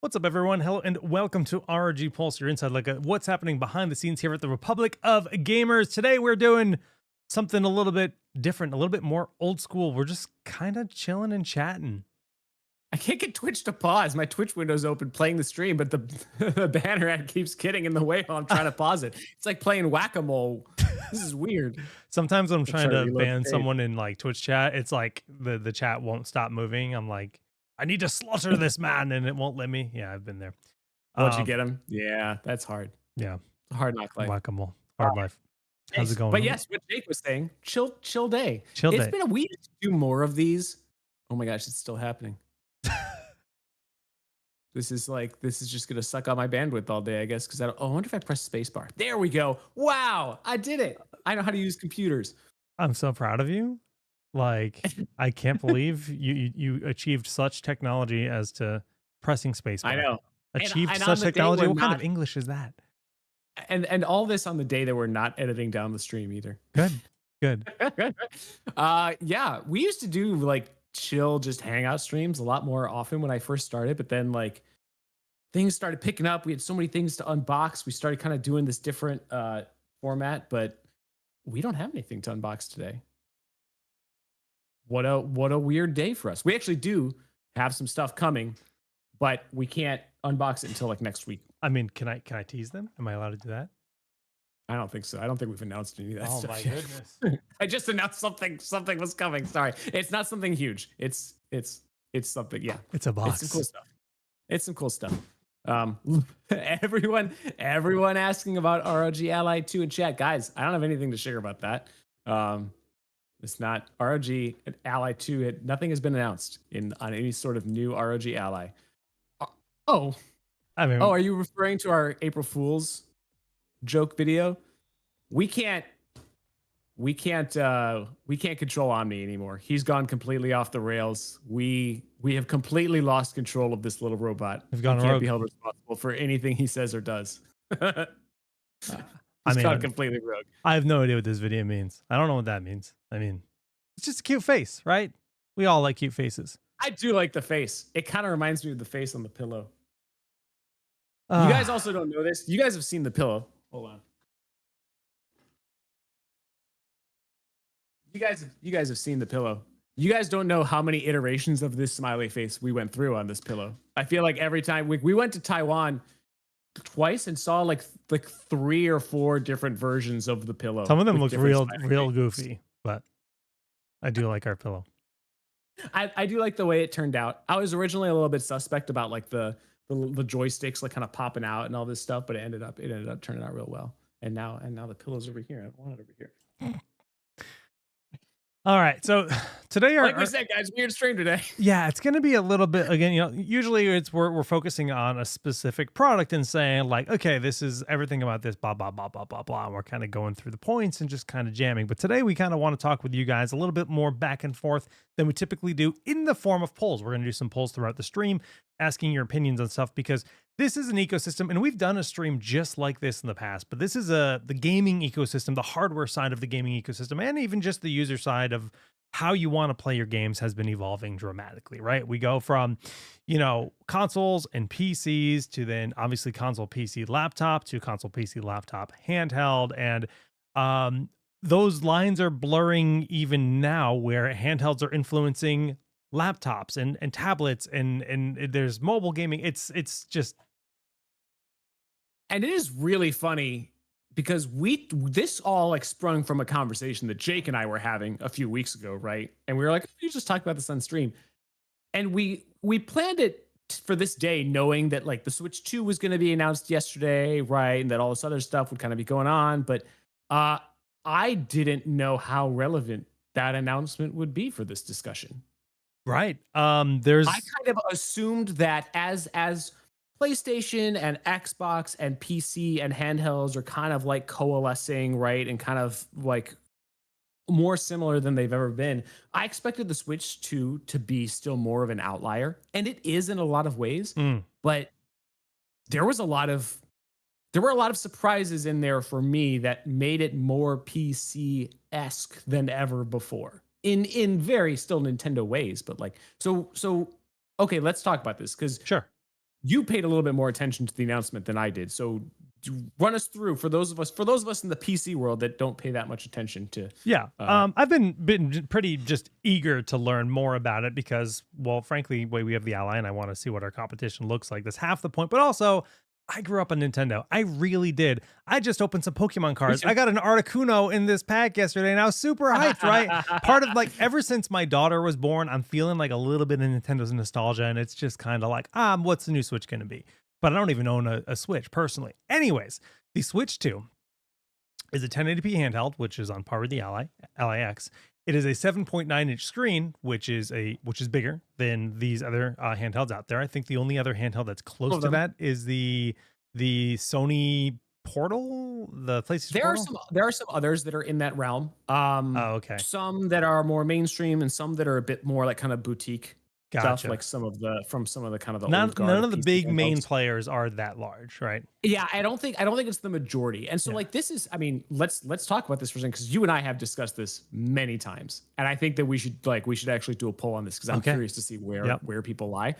What's up, everyone? Hello and welcome to ROG Pulse, your inside look at what's happening behind the scenes here at the Republic of Gamers. Today, we're doing something a little bit different, a little bit more old school. We're just kind of chilling and chatting. I can't get Twitch to pause. My Twitch window's open playing the stream, but the, the banner ad keeps getting in the way while I'm trying to pause it. It's like playing whack-a-mole. This is weird. Sometimes when I'm trying to reload ban the page. someone in like Twitch chat, it's like the chat won't stop moving. I'm like, I need to slaughter this man, and it won't let me. Yeah, I've been there. Once you get him, yeah, that's hard. Yeah, It's a hard knock life. whack-a-mole, hard life. How's Nice. it going? But yes, what Jake was saying, chill day. Chill It's day. been a week to do more of these. Oh my gosh, it's still happening. This is just gonna suck out my bandwidth all day, I guess. Because I wonder if I press spacebar. There we go. Wow, I did it. I know how to use computers. I'm so proud of you. Like, I can't believe you achieved such technology as to pressing spacebar. I know. Achieved and on such the day technology. we're What kind not- of English is that? And all this on the day that we're not editing down the stream either. Good. Yeah, we used to do like chill, just hangout streams a lot more often when I first started, but then like things started picking up. We had so many things to unbox. We started kind of doing this different format, but we don't have anything to unbox today. What a weird day for us. We actually do have some stuff coming, but we can't unbox it until like next week. I mean, can I tease them? Am I allowed to do that? I don't think so. I don't think we've announced any of that Oh stuff my yet. goodness. I just announced something was coming. Sorry. It's not something huge. It's something, yeah. It's a box. It's some cool stuff. It's some cool stuff. Everyone asking about ROG Ally 2 in chat. Guys, I don't have anything to share about that. It's not ROG Ally 2. Nothing has been announced on any sort of new ROG Ally. Oh, I mean, are you referring to our April Fool's joke video? We can't control Omni anymore. He's gone completely off the rails. We have completely lost control of this little robot. We've gone He can't rogue. be held responsible for anything he says or does. I He's mean, gone completely rogue. I have no idea what this video means. I don't know what that means. I mean, it's just a cute face, right? We all like cute faces. I do like the face. It kind of reminds me of the face on the pillow. You Ah, guys also don't know this. You guys have seen the pillow. Hold on. You guys have seen the pillow. You guys don't know how many iterations of this smiley face we went through on this pillow. I feel like every time we went to Taiwan twice and saw like 3 or 4 different versions of the pillow. some of them with look different real smiley faces. goofy, but I do like our pillow. I do like the way it turned out. I was originally a little bit suspect about like the joysticks like kind of popping out and all this stuff, but it ended up turning out real well. And now the pillow's over here. I want it over here. All right, so today Like we said, guys, weird stream today. yeah, it's going to be a little bit, again, usually we're focusing on a specific product and saying like, okay, this is everything about this, blah, blah, blah, blah, blah, blah. And we're kind of going through the points and just kind of jamming. But today we kind of want to talk with you guys a little bit more back and forth than we typically do in the form of polls. We're going to do some polls throughout the stream, asking your opinions on stuff, because this is an ecosystem, and we've done a stream just like this in the past, but this is the gaming ecosystem, the hardware side of the gaming ecosystem, and even just the user side of how you want to play your games has been evolving dramatically, right? We go from, consoles and PCs to then obviously console PC laptop to console PC laptop handheld. And those lines are blurring even now, where handhelds are influencing laptops and tablets and there's mobile gaming. It's just, And it is really funny because this all like sprung from a conversation that Jake and I were having a few weeks ago, right? And we were like, you just talked about this on stream. And we planned it for this day knowing that like the Switch 2 was going to be announced yesterday, right? And that all this other stuff would kind of be going on. But I didn't know how relevant that announcement would be for this discussion. right. I kind of assumed that as PlayStation and Xbox and PC and handhelds are kind of like coalescing, right? And kind of like more similar than they've ever been. I expected the Switch 2 to be still more of an outlier, and it is in a lot of ways, but there were a lot of surprises in there for me that made it more PC-esque than ever before. In very still Nintendo ways, but like so okay, let's talk about this, because Sure. you paid a little bit more attention to the announcement than I did. So run us through for those of us in the PC world that don't pay that much attention to. Yeah. I've been pretty just eager to learn more about it because, well, frankly, we have the Ally and I want to see what our competition looks like. That's half the point. But also, I grew up on Nintendo. I really did. I just opened some Pokemon cards. I got an Articuno in this pack yesterday and I was super hyped, right? Part of like ever since my daughter was born, I'm feeling like a little bit of Nintendo's nostalgia. And it's just kind of like, what's the new Switch going to be? But I don't even own a Switch personally. Anyways, the Switch 2 is a 1080p handheld, which is on par with the Ally X. It is a 7.9-inch screen, which is bigger than these other handhelds out there. I think the only other handheld that's close to that is the Sony Portal, the PlayStation Portal. There are some others that are in that realm. Okay. Some that are more mainstream and some that are a bit more like kind of boutique. Gotcha. Stuff like some of the kind of the none of the PC big handhelds. main players are that large, right? Yeah, I don't think it's the majority. And so like this is, I mean, let's talk about this for a second because you and I have discussed this many times, and I think that we should actually do a poll on this because I'm curious to see where people lie.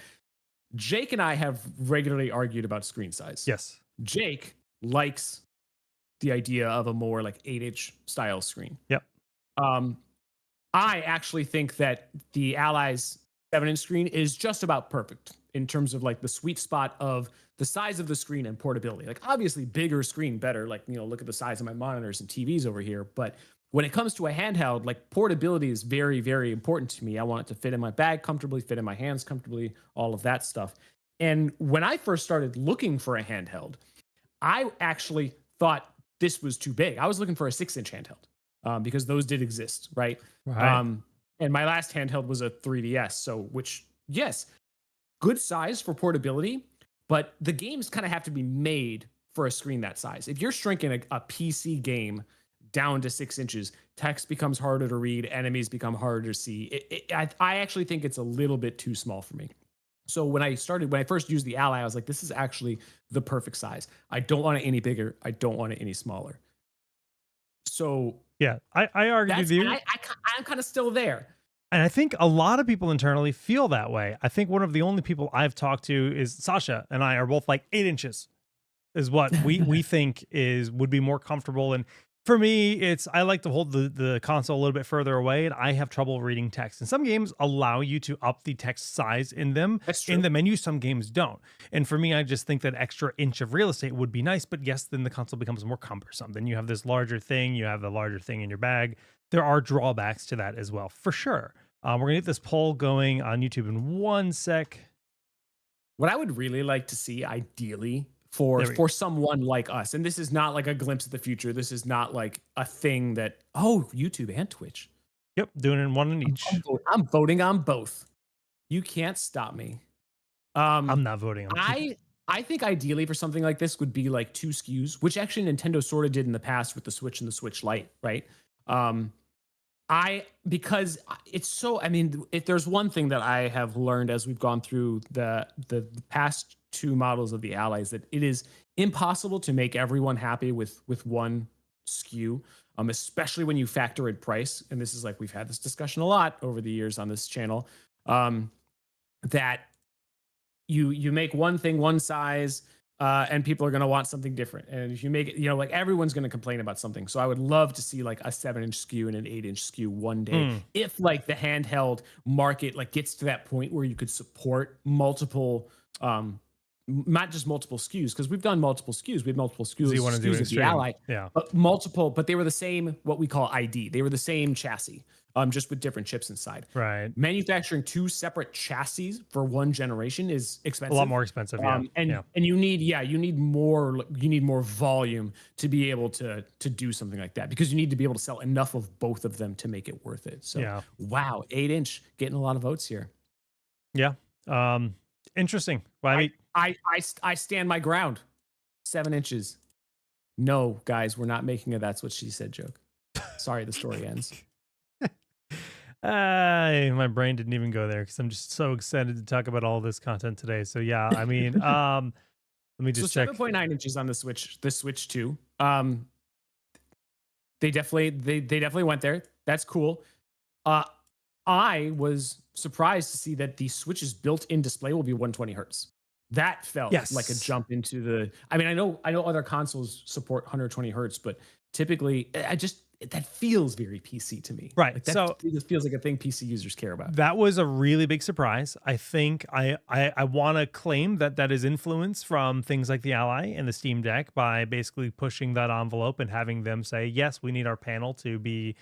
Jake and I have regularly argued about screen size. Yes, Jake likes the idea of a more like 8-inch style screen. Yep. I actually think that the Ally's 7-inch screen is just about perfect in terms of like the sweet spot of the size of the screen and portability. Like obviously bigger screen better, like, you know, look at the size of my monitors and TVs over here. But when it comes to a handheld, like portability is very, very important to me. I want it to fit in my bag comfortably, fit in my hands comfortably, all of that stuff. And when I first started looking for a handheld, I actually thought this was too big. I was looking for a 6-inch handheld because those did exist, right? And my last handheld was a 3DS. So, which, yes, good size for portability, but the games kind of have to be made for a screen that size. If you're shrinking a PC game down to 6 inches, text becomes harder to read, enemies become harder to see. I actually think it's a little bit too small for me. So when I first used the Ally, I was like, this is actually the perfect size. I don't want it any bigger. I don't want it any smaller. So yeah, I argue with you. I'm kind of still there. And I think a lot of people internally feel that way. I think one of the only people I've talked to is Sasha and I are both like 8 inches is what we think would be more comfortable. And for me, I like to hold the console a little bit further away, and I have trouble reading text. And some games allow you to up the text size in them in the menu. Some games don't. And for me, I just think that extra inch of real estate would be nice. But yes, then the console becomes more cumbersome. Then you have this larger thing. You have the larger thing in your bag. There are drawbacks to that as well, for sure. We're going to get this poll going on YouTube in 1 sec. What I would really like to see, ideally, for someone like us, and this is not like a glimpse of the future. This is not like a thing that, YouTube and Twitch. Yep, doing it in one in each. I'm voting on both. You can't stop me. I'm not voting on I think ideally for something like this would be like 2 SKUs, which actually Nintendo sort of did in the past with the Switch and the Switch Lite, right? Because it's so, I mean, if there's one thing that I have learned as we've gone through the past 2 models of the Allies, that it is impossible to make everyone happy with one SKU, especially when you factor in price. And this is like, we've had this discussion a lot over the years on this channel, that you make one thing one size, and people are going to want something different. And if you make it, like everyone's going to complain about something. So I would love to see like a 7-inch SKU and an 8-inch SKU one day. If like the handheld market like gets to that point where you could support multiple, not just multiple SKUs, because we've done multiple SKUs. We have multiple SKUs, SKUs of the Ally, but they were the same, what we call ID. They were the same chassis, just with different chips inside. Right. Manufacturing 2 separate chassis for one generation is expensive. A lot more expensive. And you need more volume to be able to do something like that, because you need to be able to sell enough of both of them to make it worth it. So wow, 8-inch getting a lot of votes here. Yeah. Interesting. Well, I mean, I stand my ground. 7 inches. No, guys, we're not making a "that's what she said" joke. Sorry, the story ends. My brain didn't even go there because I'm just so excited to talk about all this content today. So yeah, I mean, let me just check. 7.9 inches on the Switch 2. They definitely went there. That's cool. I was surprised to see that the Switch's built-in display will be 120 hertz. That felt like a Yes. jump into the I mean, I know other consoles support 120 hertz, but typically, I just that feels very PC to me. Right. Like, that So feels like a thing PC users care about. that was a really big surprise. I think I want to claim that that is influence from things like the Ally and the Steam Deck by basically pushing that envelope and having them say, yes, we need our panel to be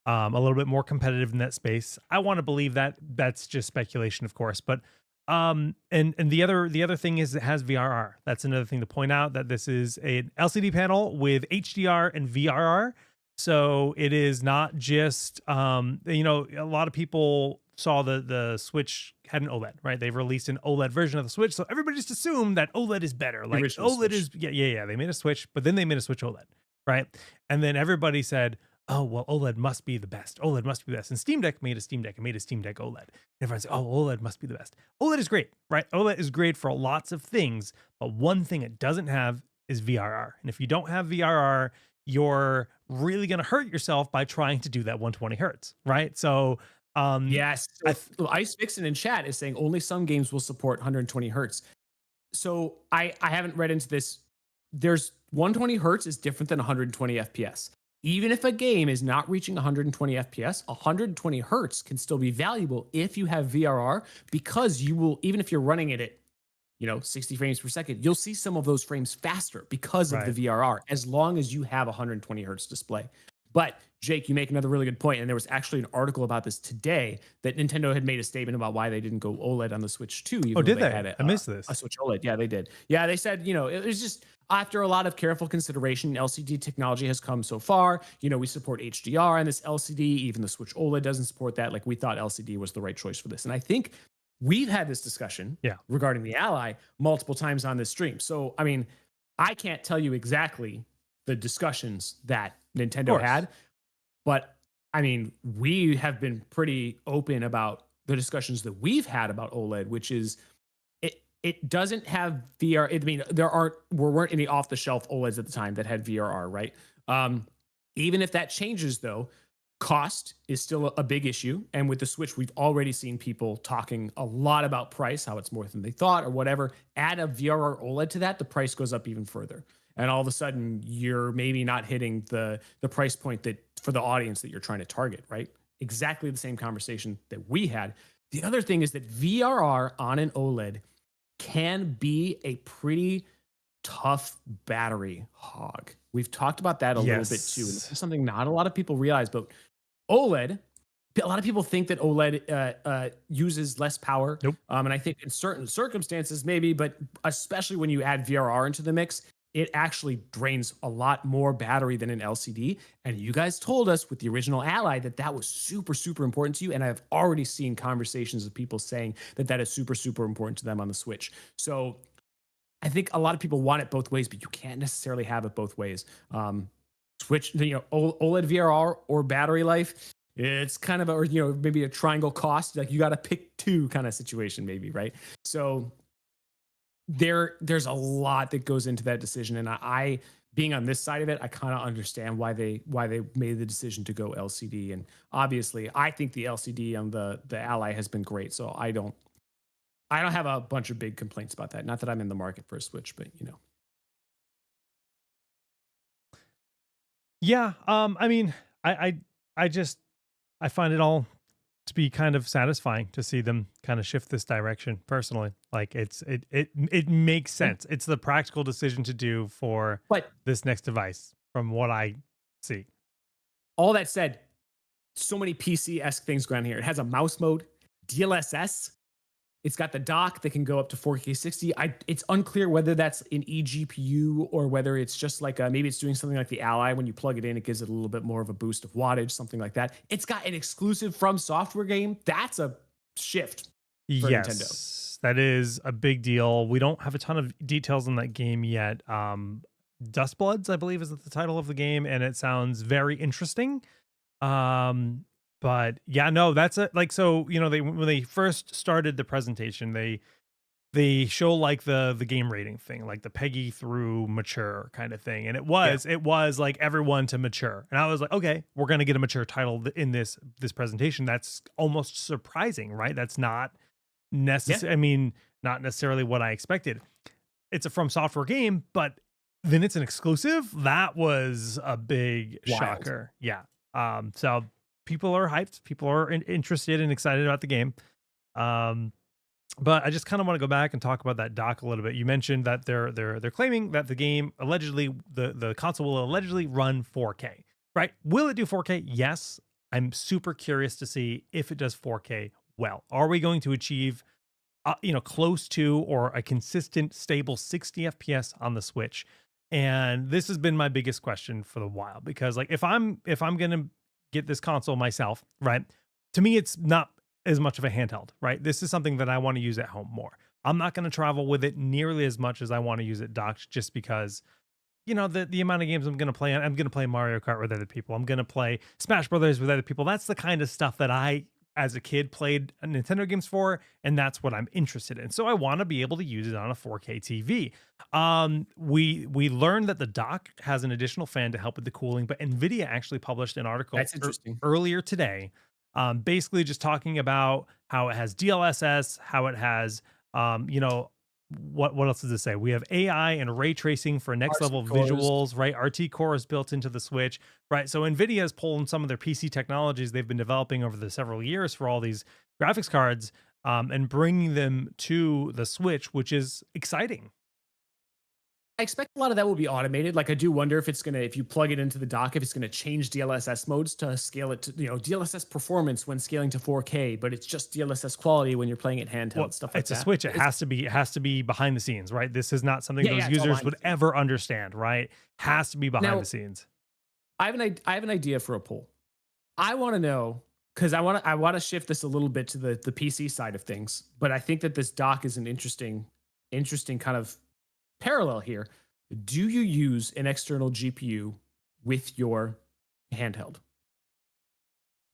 a little bit more competitive in that space. I want to believe that. That's just speculation, of course. But and the other thing is it has VRR. That's another thing to point out, that this is an LCD panel with HDR and VRR. So it is not just a lot of people saw the Switch had an OLED, right? They've released an OLED version of the Switch, so everybody just assumed that OLED is better. The Like original OLED Switch. is, yeah. They made a Switch, but then they made a Switch OLED, right? And then everybody said, oh, well, OLED must be the best. OLED must be the best. And Steam Deck made a Steam Deck and made a Steam Deck OLED. And everyone's like, oh, OLED must be the best. OLED is great, right? OLED is great for lots of things, but one thing it doesn't have is VRR. And if you don't have VRR, you're really going to hurt yourself by trying to do that 120 hertz, right? So, Yes. I So, Ice Vixen in chat is saying only some games will support 120 hertz. So I haven't read into this. There's 120 hertz is different than 120 FPS. Even if a game is not reaching 120 FPS, 120 hertz can still be valuable if you have VRR, because you will, even if you're running it at 60 frames per second, you'll see some of those frames faster because of right. the VRR, as long as you have a 120 hertz display. But Jake, you make another really good point, and there was actually an article about this today that Nintendo had made a statement about why they didn't go OLED on the Switch 2, even Oh, though did they they? had I missed this. a Switch OLED. Yeah, they did. Yeah, they said, it was just after a lot of careful consideration, LCD technology has come so far. We support HDR on this LCD. Even the Switch OLED doesn't support that. Like, we thought LCD was the right choice for this. And I think we've had this discussion Yeah. regarding the Ally multiple times on this stream. So, I mean, I can't tell you exactly the discussions that Nintendo had, but I mean, we have been pretty open about the discussions that we've had about OLED, which is it doesn't have VR. I mean, there weren't any off the shelf OLEDs at the time that had VRR, right? Even if that changes, though, cost is still a big issue. And with the Switch, we've already seen people talking a lot about price, how it's more than they thought or whatever. Add a VRR OLED to that, the price goes up even further. And all of a sudden, you're maybe not hitting the price point that for the audience that you're trying to target, right? Exactly the same conversation that we had. The other thing is that VRR on an OLED can be a pretty tough battery hog. We've talked about that a little bit too. And this is something not a lot of people realize, but OLED, a lot of people think that OLED uses less power. Nope. And I think in certain circumstances, maybe, but especially when you add VRR into the mix, it actually drains a lot more battery than an LCD. And you guys told us with the original Ally that that was super, super important to you. And I've already seen conversations of people saying that that is super, super important to them on the Switch. So I think a lot of people want it both ways, but you can't necessarily have it both ways. Switch, OLED VRR or battery life, it's kind of maybe a triangle cost. Like, you got to pick two kind of situation, maybe, right? So there's a lot that goes into that decision, and I being on this side of it, I kind of understand why they made the decision to go LCD. And obviously, I think the LCD on the Ally has been great, so I don't have a bunch of big complaints about that. Not that I'm in the market for a Switch, but Yeah. I mean, I just I find it all to be kind of satisfying to see them kind of shift this direction personally. Like, it makes sense. It's the practical decision to do for But this next device from what I see. all that said, so many PC-esque things going on here. It has a mouse mode, DLSS. It's got the dock that can go up to 4K 60. It's unclear whether that's an eGPU or whether it's just like maybe it's doing something like the Ally. When you plug it in, it gives it a little bit more of a boost of wattage, something like that. It's got an exclusive From Software game. That's a shift for Nintendo. That is a big deal. We don't have a ton of details on that game yet. Dust Bloods, I believe, is the title of the game, and it sounds very interesting. But yeah, no, that's it. Like, so, when they first started the presentation, they show like the game rating thing, like the PEGI through mature kind of thing. And it was like everyone to mature. And I was like, okay, we're going to get a mature title in this presentation. That's almost surprising, right? That's not necessary. Yeah. I mean, not necessarily what I expected. It's a From Software game, but then it's an exclusive. That was a big Wild. shocker. Yeah. So people are hyped. People are interested and excited about the game. Um, but I just kind of want to go back and talk about that dock a little bit. You mentioned that they're claiming that the game allegedly the console will allegedly run 4K. Right? Will it do 4K? Yes. I'm super curious to see if it does 4K well. Are we going to achieve close to or a consistent, stable 60 FPS on the Switch? And this has been my biggest question for the while because, like, if I'm gonna get this console myself, right? To me, it's not as much of a handheld, right? This is something that I want to use at home more. I'm not going to travel with it nearly as much as I want to use it docked, just because the amount of games I'm going to play. I'm going to play Mario Kart with other people. I'm going to play Smash Brothers with other people. That's the kind of stuff that I, as a kid, played Nintendo games for, and that's what I'm interested in. So I want to be able to use it on a 4K TV. We learned that the dock has an additional fan to help with the cooling, but Nvidia actually published an article That's interesting. earlier today, basically just talking about how it has DLSS, how it has, what else does it say? We have AI and ray tracing for next level RC cores. visuals, right? RT core is built into the Switch, right? So Nvidia is pulling some of their PC technologies they've been developing over the several years for all these graphics cards, and bringing them to the Switch, which is exciting. I expect a lot of that will be automated. Like I do wonder if it's gonna, if you plug it into the dock, if it's gonna change DLSS modes to scale it to, DLSS performance when scaling to 4K, but it's just DLSS quality when you're playing it handheld, Well, stuff like it's a that. Switch. It has to be behind the scenes, right? This is not something Yeah, those yeah, it's all users behind would the scenes. ever understand, right? Has to be behind Now, the scenes. I have an idea for a poll. I want to know, because I want to shift this a little bit to the PC side of things, but I think that this dock is an interesting kind of parallel here. Do you use an external GPU with your handheld?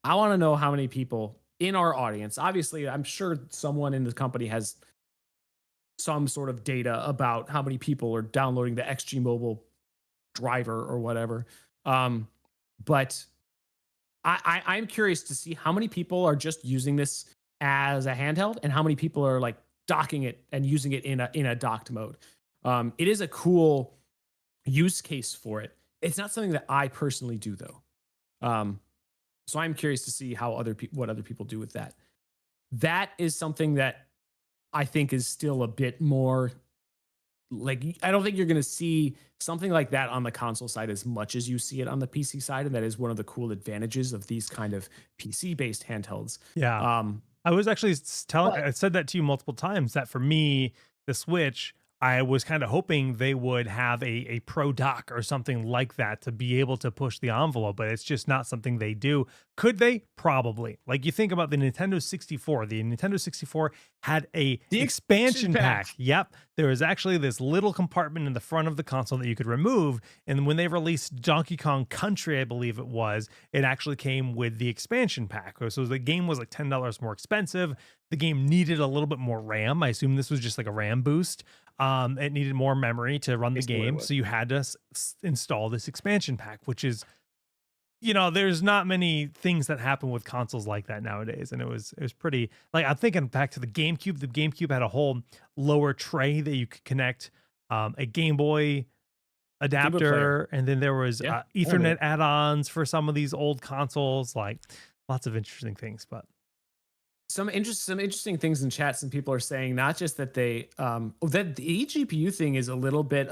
I want to know how many people in our audience, obviously, I'm sure someone in the company has some sort of data about how many people are downloading the XG Mobile driver or whatever. Um, but I'm curious to see how many people are just using this as a handheld and how many people are like docking it and using it in a docked mode. It is a cool use case for it. It's not something that I personally do though. Um, so I'm curious to see how what other people do with that. That is something that I think is still a bit more like, I don't think you're going to see something like that on the console side as much as you see it on the PC side, and that is one of the cool advantages of these kind of PC based handhelds. Yeah. Um, I was actually telling, but I said that to you multiple times that for me, the Switch, I was kind of hoping they would have a pro dock or something like that to be able to push the envelope, but it's just not something they do. Could they? Probably. Like you think about the Nintendo 64. The Nintendo 64 had a the expansion expansion pack. pack. Yep. There was actually this little compartment in the front of the console that you could remove. And when they released Donkey Kong Country, I believe it was, it actually came with the expansion pack. So the game was like $10 more expensive. The game needed a little bit more RAM. I assume this was just like a RAM boost. It needed more memory to run the Basically what it game. was. So you had to install this expansion pack, which is, there's not many things that happen with consoles like that nowadays. And it was pretty, like, I'm thinking back to the GameCube. The GameCube had a whole lower tray that you could connect a Game Boy Game Boy player. adapter. And then there was Yeah. I remember Ethernet that. add-ons for some of these old consoles, like lots of interesting things, but Some interesting things in chat. Some people are saying not just that they that the eGPU thing is a little bit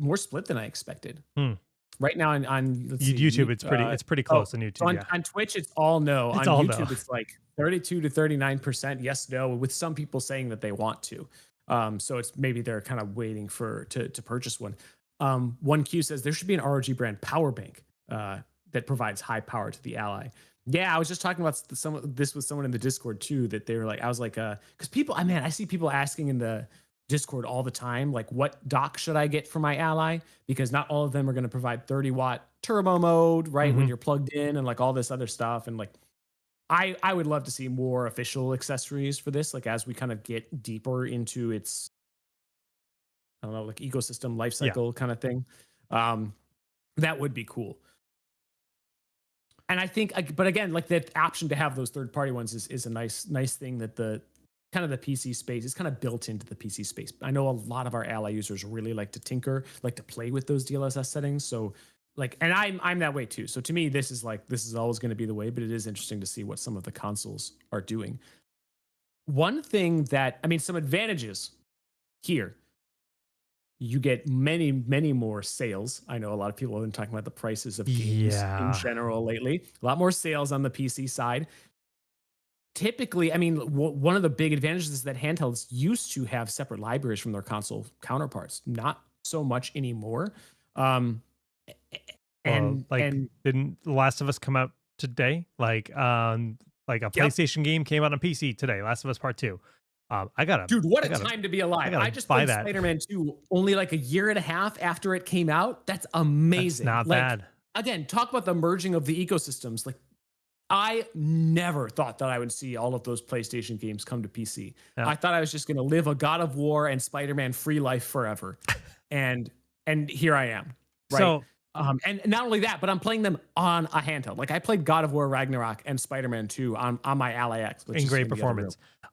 more split than I expected. hmm. Right now on let's see, YouTube, it's pretty oh, close on so YouTube. Yeah. on Twitch it's all no. It's On all no. YouTube it's like 32 to 39% yes no, with some people saying that they want to. So it's maybe they're kind of waiting to purchase one. One Q says there should be an ROG brand power bank that provides high power to the Ally. Yeah, I was just talking about this with someone in the Discord too. That they were like, I was like, because people, I see people asking in the Discord all the time, like, what dock should I get for my Ally? Because not all of them are going to provide 30-watt turbo mode, right? When Mhm. you're plugged in and like all this other stuff. And like, I would love to see more official accessories for this, like as we kind of get deeper into its, I don't know, like ecosystem life Yeah. cycle kind of thing. That would be cool. And I think, but again, like that option to have those third party ones is a nice thing that the kind of the PC space. It's kind of built into the PC space. I know a lot of our ally users really like to tinker, like to play with those DLSS settings. So like, and I'm that way too. So to me, this is always going to be the way, but it is interesting to see what some of the consoles are doing. One thing that, I mean, some advantages here, you get many more sales. I know a lot of people have been talking about the prices of games in Yeah. general lately. A lot more sales on the PC side. Typically, I mean, one of the big advantages is that handhelds used to have separate libraries from their console counterparts. Not so much anymore. Um, Well, like, and didn't The Last of Us come out today? Like a yep, PlayStation game came out on PC today, Last of Us Part 2. I gotta dude, what I a gotta time to be I alive! gotta I just buy played that. Spider-Man 2 only like a year and a half after it came out. That's That's amazing. not Like bad. again, talk about the merging of the ecosystems. Like I never thought that I would see all of those PlayStation games come to PC. Yeah. I thought I was just going to live a God of War and Spider-Man free life forever. And here I am, right? So, And not only that, but I'm playing them on a handheld. Like I played God of War Ragnarok and Spider-Man 2 on my Ally X, which in is great in the other room.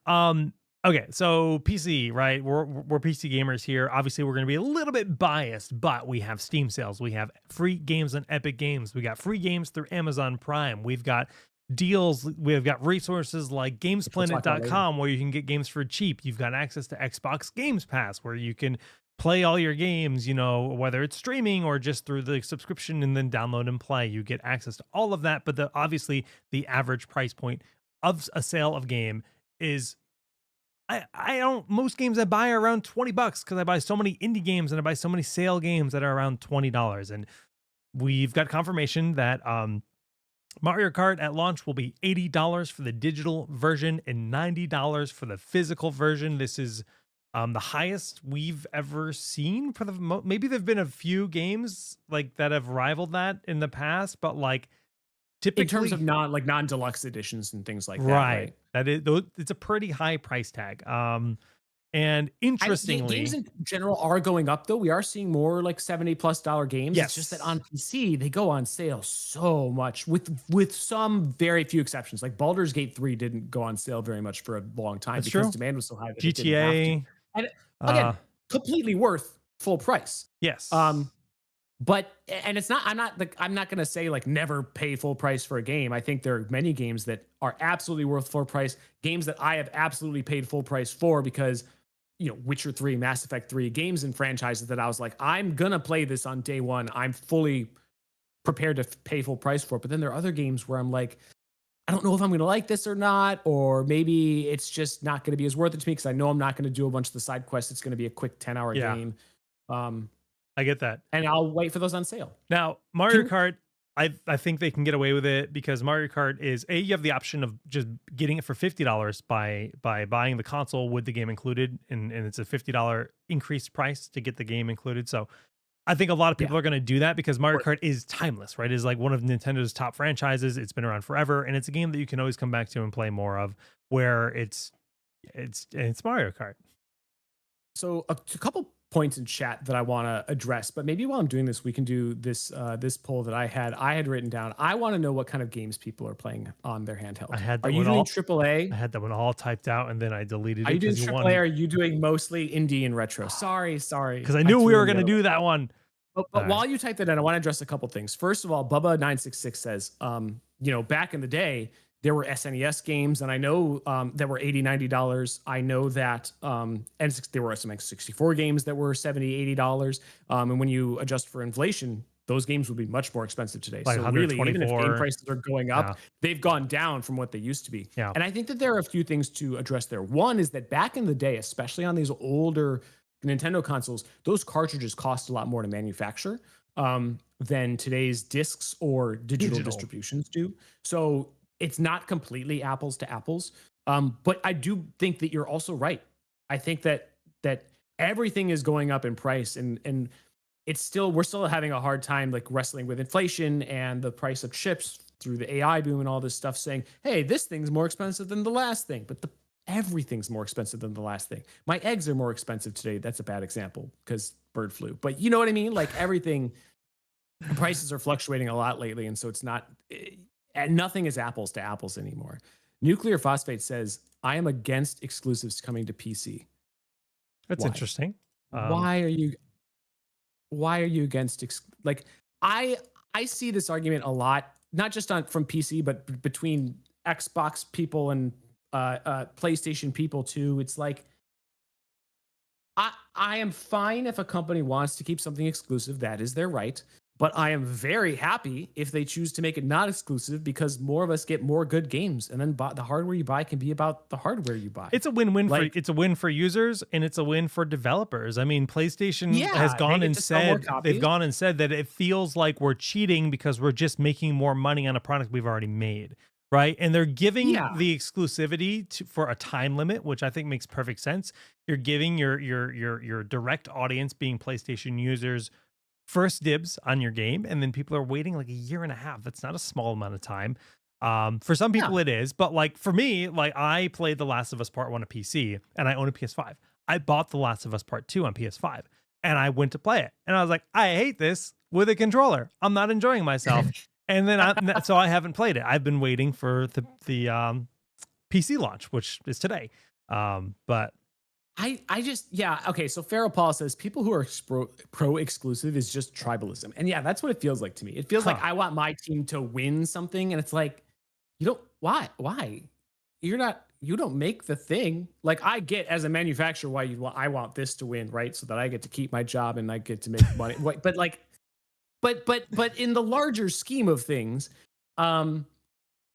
performance. Okay, so PC, right? We're PC gamers here. Obviously, we're going to be a little bit biased, but we have Steam sales, we have free games on Epic Games, we got free games through Amazon Prime, we've got deals, we've got resources like Which we'll talk about later. gamesplanet.com where you can get games for cheap. You've got access to Xbox Games Pass where you can play all your games, whether it's streaming or just through the subscription and then download and play. You get access to all of that, but obviously the average price point of a sale of game is I don't most games I buy are around $20 because I buy so many indie games and I buy so many sale games that are around $20. And we've got confirmation that Mario Kart at launch will be $80 for the digital version and $90 for the physical version. This is the highest we've ever seen for maybe there've been a few games like that have rivaled that in the past, but like typically In terms of non-deluxe editions and things like that, right. right? That is, it's a pretty high price tag. And Games interestingly, in general are going up though. We are seeing more like $70+ games. It's just that yes, on PC they go on sale so much with some very few exceptions. Like Baldur's Gate 3 didn't go on sale very much for a long time that's because true. demand was so high that it didn't have to. GTA, And uh, again, completely worth full price. yes, Um, but and it's not I'm not going to say like never pay full price for a game. I think there are many games that are absolutely worth full price, games that I have absolutely paid full price for because Witcher 3, Mass Effect 3, games and franchises that I was like, I'm going to play this on day one. I'm fully prepared to pay full price for it. But then there are other games where I'm like, I don't know if I'm going to like this or not, or maybe it's just not going to be as worth it to me because I know I'm not going to do a bunch of the side quests. It's going to be a quick 10-hour yeah, game. Um, I get that. and I'll wait for those on sale. Now, Mario Kart, I think they can get away with it because Mario Kart is you have the option of just getting it for $50 by buying the console with the game included, and it's a $50 increased price to get the game included. So I think a lot of people are going to do that because Mario Kart is timeless, right? It's like one of Nintendo's top franchises. It's been around forever, and it's a game that you can always come back to and play more of. Where it's Mario Kart. So a couple points in chat that I want to address, but maybe while I'm doing this, we can do this this poll that I had written down. I want to know what kind of games people are playing on their handheld. I had that Are you one doing all AAA? I had that one all typed out and then I deleted Are it you doing because you AAA? won. Or are you doing mostly indie and retro? Sorry. Because I knew we threw were in the going to other do one. that one. But while you type that in, I want to address a couple things. First of all, Bubba966 says, back in the day, there were SNES games, and I know that were $80, $90. I know that there were some X64 games that were $70, $80. And when you adjust for inflation, those games would be much more expensive today. Like So really, even if game 124. prices are going up, Yeah. they've gone down from what they used to be. Yeah. And I think that there are a few things to address there. One is that back in the day, especially on these older Nintendo consoles, those cartridges cost a lot more to manufacture than today's discs or digital distributions do. So it's not completely apples to apples. But I do think that you're also right. I think that everything is going up in price, and we're still having a hard time like wrestling with inflation and the price of chips through the AI boom and all this stuff, saying, hey, this thing's more expensive than the last thing. But everything's more expensive than the last thing. My eggs are more expensive today. That's a bad example because bird flu. But you know what I mean? Like everything, prices are fluctuating a lot lately. And so it's not, nothing is apples to apples anymore. Nuclear Phosphate says, I am against exclusives coming to PC. That's Why? interesting. Um, Why are you why are you against like I I see this argument a lot, not just on from PC, but between Xbox people and PlayStation people too. It's like I am fine if a company wants to keep something exclusive. That is their right. But I am very happy if they choose to make it not exclusive because more of us get more good games. And then the hardware you buy can be about the hardware you buy. it's a win-win for Like, it's a win for users and it's a win for developers. I mean, PlayStation has yeah, they gone get and to sell more said they've copies. gone and said that it feels like we're cheating because we're just making more money on a product we've already made, right? And they're giving Yeah. the exclusivity for a time limit, which I think makes perfect sense. You're giving your direct audience being PlayStation users first dibs on your game, and then people are waiting like a year and a half. That's not a small amount of time. For some Yeah. people it is, but like for me, like I played The Last of Us Part 1 on PC and I own a PS5. I bought The Last of Us Part 2 on PS5 and I went to play it. And I was like, I hate this with a controller. I'm not enjoying myself. And then so I haven't played it. I've been waiting for the PC launch, which is today. But I just yeah, okay, so Farrell Paul says people who are pro exclusive is just tribalism. And yeah, that's what it feels like to me. It feels like huh. I want my team to win something and it's like you don't why? You don't make the thing. Like I get as a manufacturer why you want I want this to win, right? So that I get to keep my job and I get to make money. But like but in the larger scheme of things, um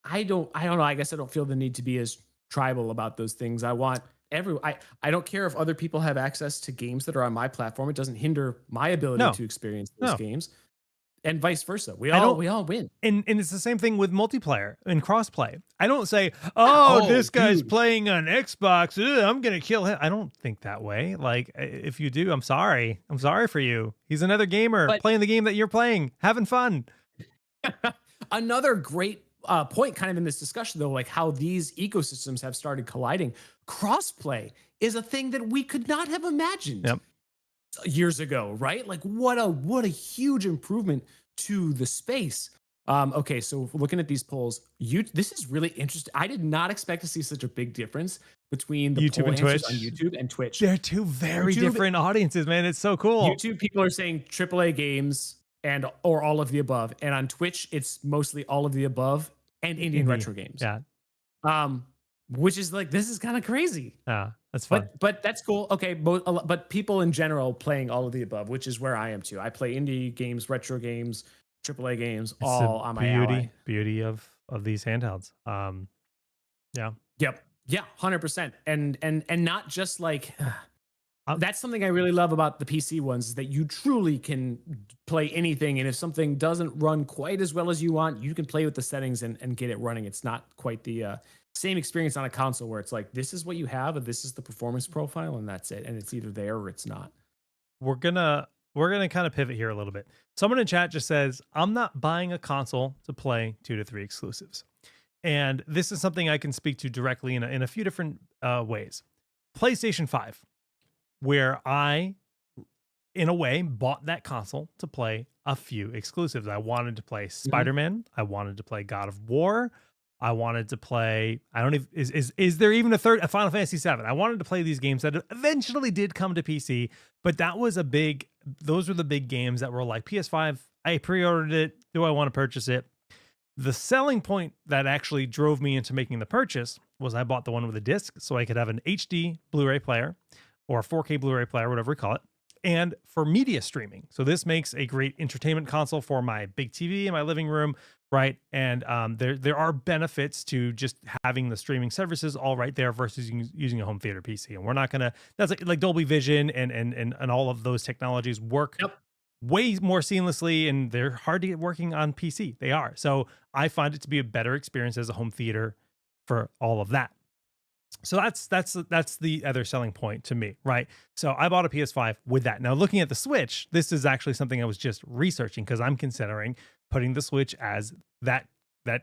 I don't know. I guess I don't feel the need to be as tribal about those things. I want I don't care if other people have access to games that are on my platform. It doesn't hinder my ability No, to experience those no. games and vice versa. I don't We all win. and it's the same thing with multiplayer and crossplay. I don't say, Yeah. "Oh, Oh, this guy's dude. playing on Xbox. Ugh, I'm gonna kill him." I don't think that way. Like, if you do, I'm sorry. I'm sorry for you. He's another gamer But playing the game that you're playing, having fun. another great point kind of in this discussion though, like how these ecosystems have started colliding. Crossplay is a thing that we could not have imagined Yep. years ago, right? Like what a huge improvement to the space. Okay, so looking at these polls, you this is really interesting. I did not expect to see such a big difference between the YouTube poll and answers on Twitch, YouTube and Twitch. they're two very YouTube, different audiences, man. It's so cool. YouTube people are saying AAA games and or all of the above, and on Twitch it's mostly all of the above and Indian Indie. retro games. Yeah. Um, which is like this is kind of crazy. Yeah. That's fun. But that's cool. Okay, but people in general playing all of the above, which is where I am too. I play indie games, retro games, AAA games, It's the all on my ally. beauty of these handhelds. Yeah. Yep. Yeah, 100%. And not just like Uh, that's something I really love about the PC ones is that you truly can play anything. And if something doesn't run quite as well as you want, you can play with the settings and get it running. It's not quite the same experience on a console where it's like, this is what you have, and this is the performance profile, and that's it. And it's either there or it's not. we're gonna kind of pivot here a little bit. Someone in chat just says, "I'm not buying a console to play 2 to 3 exclusives," and this is something I can speak to directly in a few different ways. PlayStation 5, where I, in a way, bought that console to play a few exclusives. I wanted to play Mhm. Spider-Man. I wanted to play God of War. I wanted to play. I don't even is there even a Final Fantasy 7? I wanted to play these games that eventually did come to PC, but that was a big. Those were the big games that were like PS5. I pre-ordered it. Do I want to purchase it? The selling point that actually drove me into making the purchase was I bought the one with a disc so I could have an HD Blu-ray player or a 4K Blu-ray player, whatever we call it, and for media streaming. So this makes a great entertainment console for my big TV in my living room, right? And there are benefits to just having the streaming services all right there versus using a home theater PC. And we're not gonna that's like Dolby Vision and all of those technologies work Yep. way more seamlessly, and they're hard to get working on PC. They are. So I find it to be a better experience as a home theater for all of that. So that's the other selling point to me, right? So I bought a PS5 with that. Now looking at the Switch, this is actually something I was just researching because I'm considering putting the Switch as that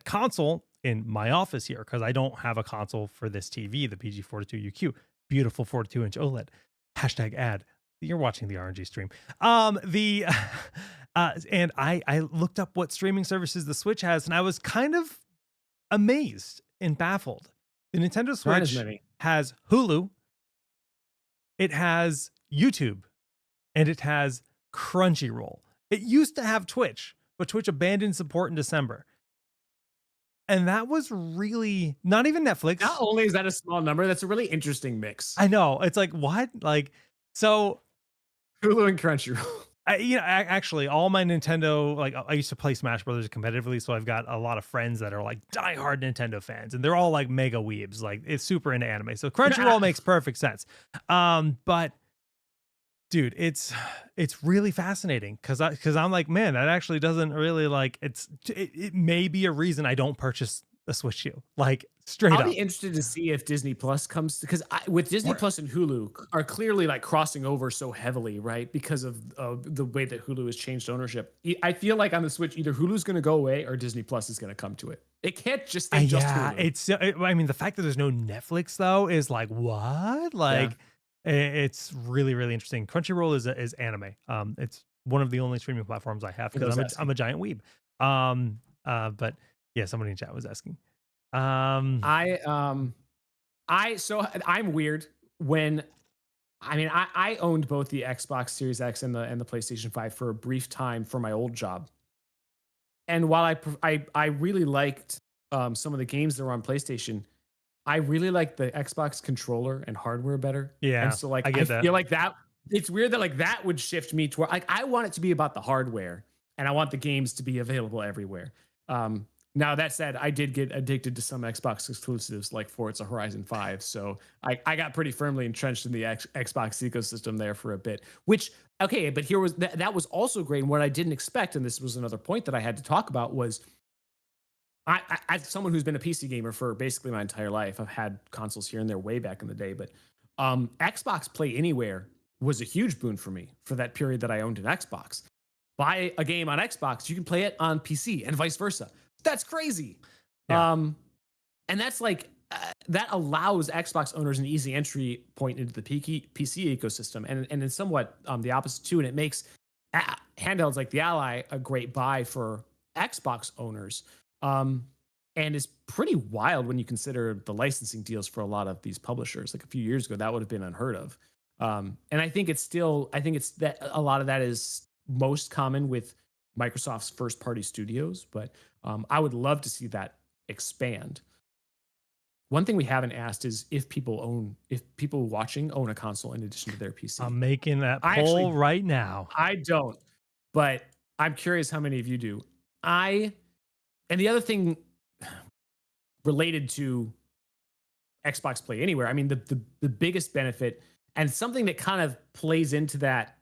console in my office here because I don't have a console for this TV, the PG42UQ, beautiful 42-inch OLED. Hashtag ad. You're watching the RNG stream. The and I looked up what streaming services the Switch has, and I was kind of amazed and baffled The Nintendo Not as Switch many. has Hulu, it has YouTube, and it has Crunchyroll. It used to have Twitch, but Twitch abandoned support in December. And that was really not even Not Netflix. only is that a small number, that's a really interesting mix. I know. It's like, what? Like, so Hulu and Crunchyroll. actually, all my Nintendo, like, I used to play Smash Brothers competitively, so I've got a lot of friends that are like diehard Nintendo fans, and they're all like mega weebs, like it's super into anime. So Crunchyroll makes perfect sense. But dude, it's really fascinating because I'm like, man, that actually doesn't really like it may be a reason I don't purchase a Switch U, like straight I'll up. be interested to see if Disney Plus comes because with Disney Or- Plus and Hulu are clearly like crossing over so heavily, right? Because of the way that Hulu has changed ownership. I feel like on the Switch, either Hulu's going to go away or Disney Plus is going to come to it. It can't just stay just Yeah, Hulu. I mean, the fact that there's no Netflix though is like what? Yeah, Like, it's really really interesting. Crunchyroll is anime. It's one of the only streaming platforms I have for because those I'm asking. a giant weeb. But yeah, somebody in chat was asking. Um, I so I'm weird when I mean I owned both the Xbox Series X and the PlayStation 5 for a brief time for my old job. And while I really liked some of the games that were on PlayStation, I really like the Xbox controller and hardware better. And yeah, so like I I get that. feel like that it's weird that like that would shift me toward like I want it to be about the hardware and I want the games to be available everywhere. Now that said, I did get addicted to some Xbox exclusives like Forza Horizon 5. So I got pretty firmly entrenched in the Xbox ecosystem there for a bit, which okay, but here was that was also great. And what I didn't expect, and this was another point that I had to talk about, was as someone who's been a PC gamer for basically my entire life, I've had consoles here and there way back in the day, but Xbox Play Anywhere was a huge boon for me for that period that I owned an Xbox. Buy a game on Xbox, you can play it on PC and vice versa. That's crazy. Yeah. And that's like that allows Xbox owners an easy entry point into the PC ecosystem, and in somewhat the opposite too. And it makes handhelds like the Ally a great buy for Xbox owners. And it's pretty wild when you consider the licensing deals for a lot of these publishers. Like a few years ago, that would have been unheard of. And I think it's that a lot of that is most common with Microsoft's first party studios, but I would love to see that expand. One thing we haven't asked is if people watching own a console in addition to their PC. I'm making that I poll actually right now. I don't, but I'm curious how many of you do. And the other thing related to Xbox Play Anywhere, I mean, the biggest benefit and something that kind of plays into that.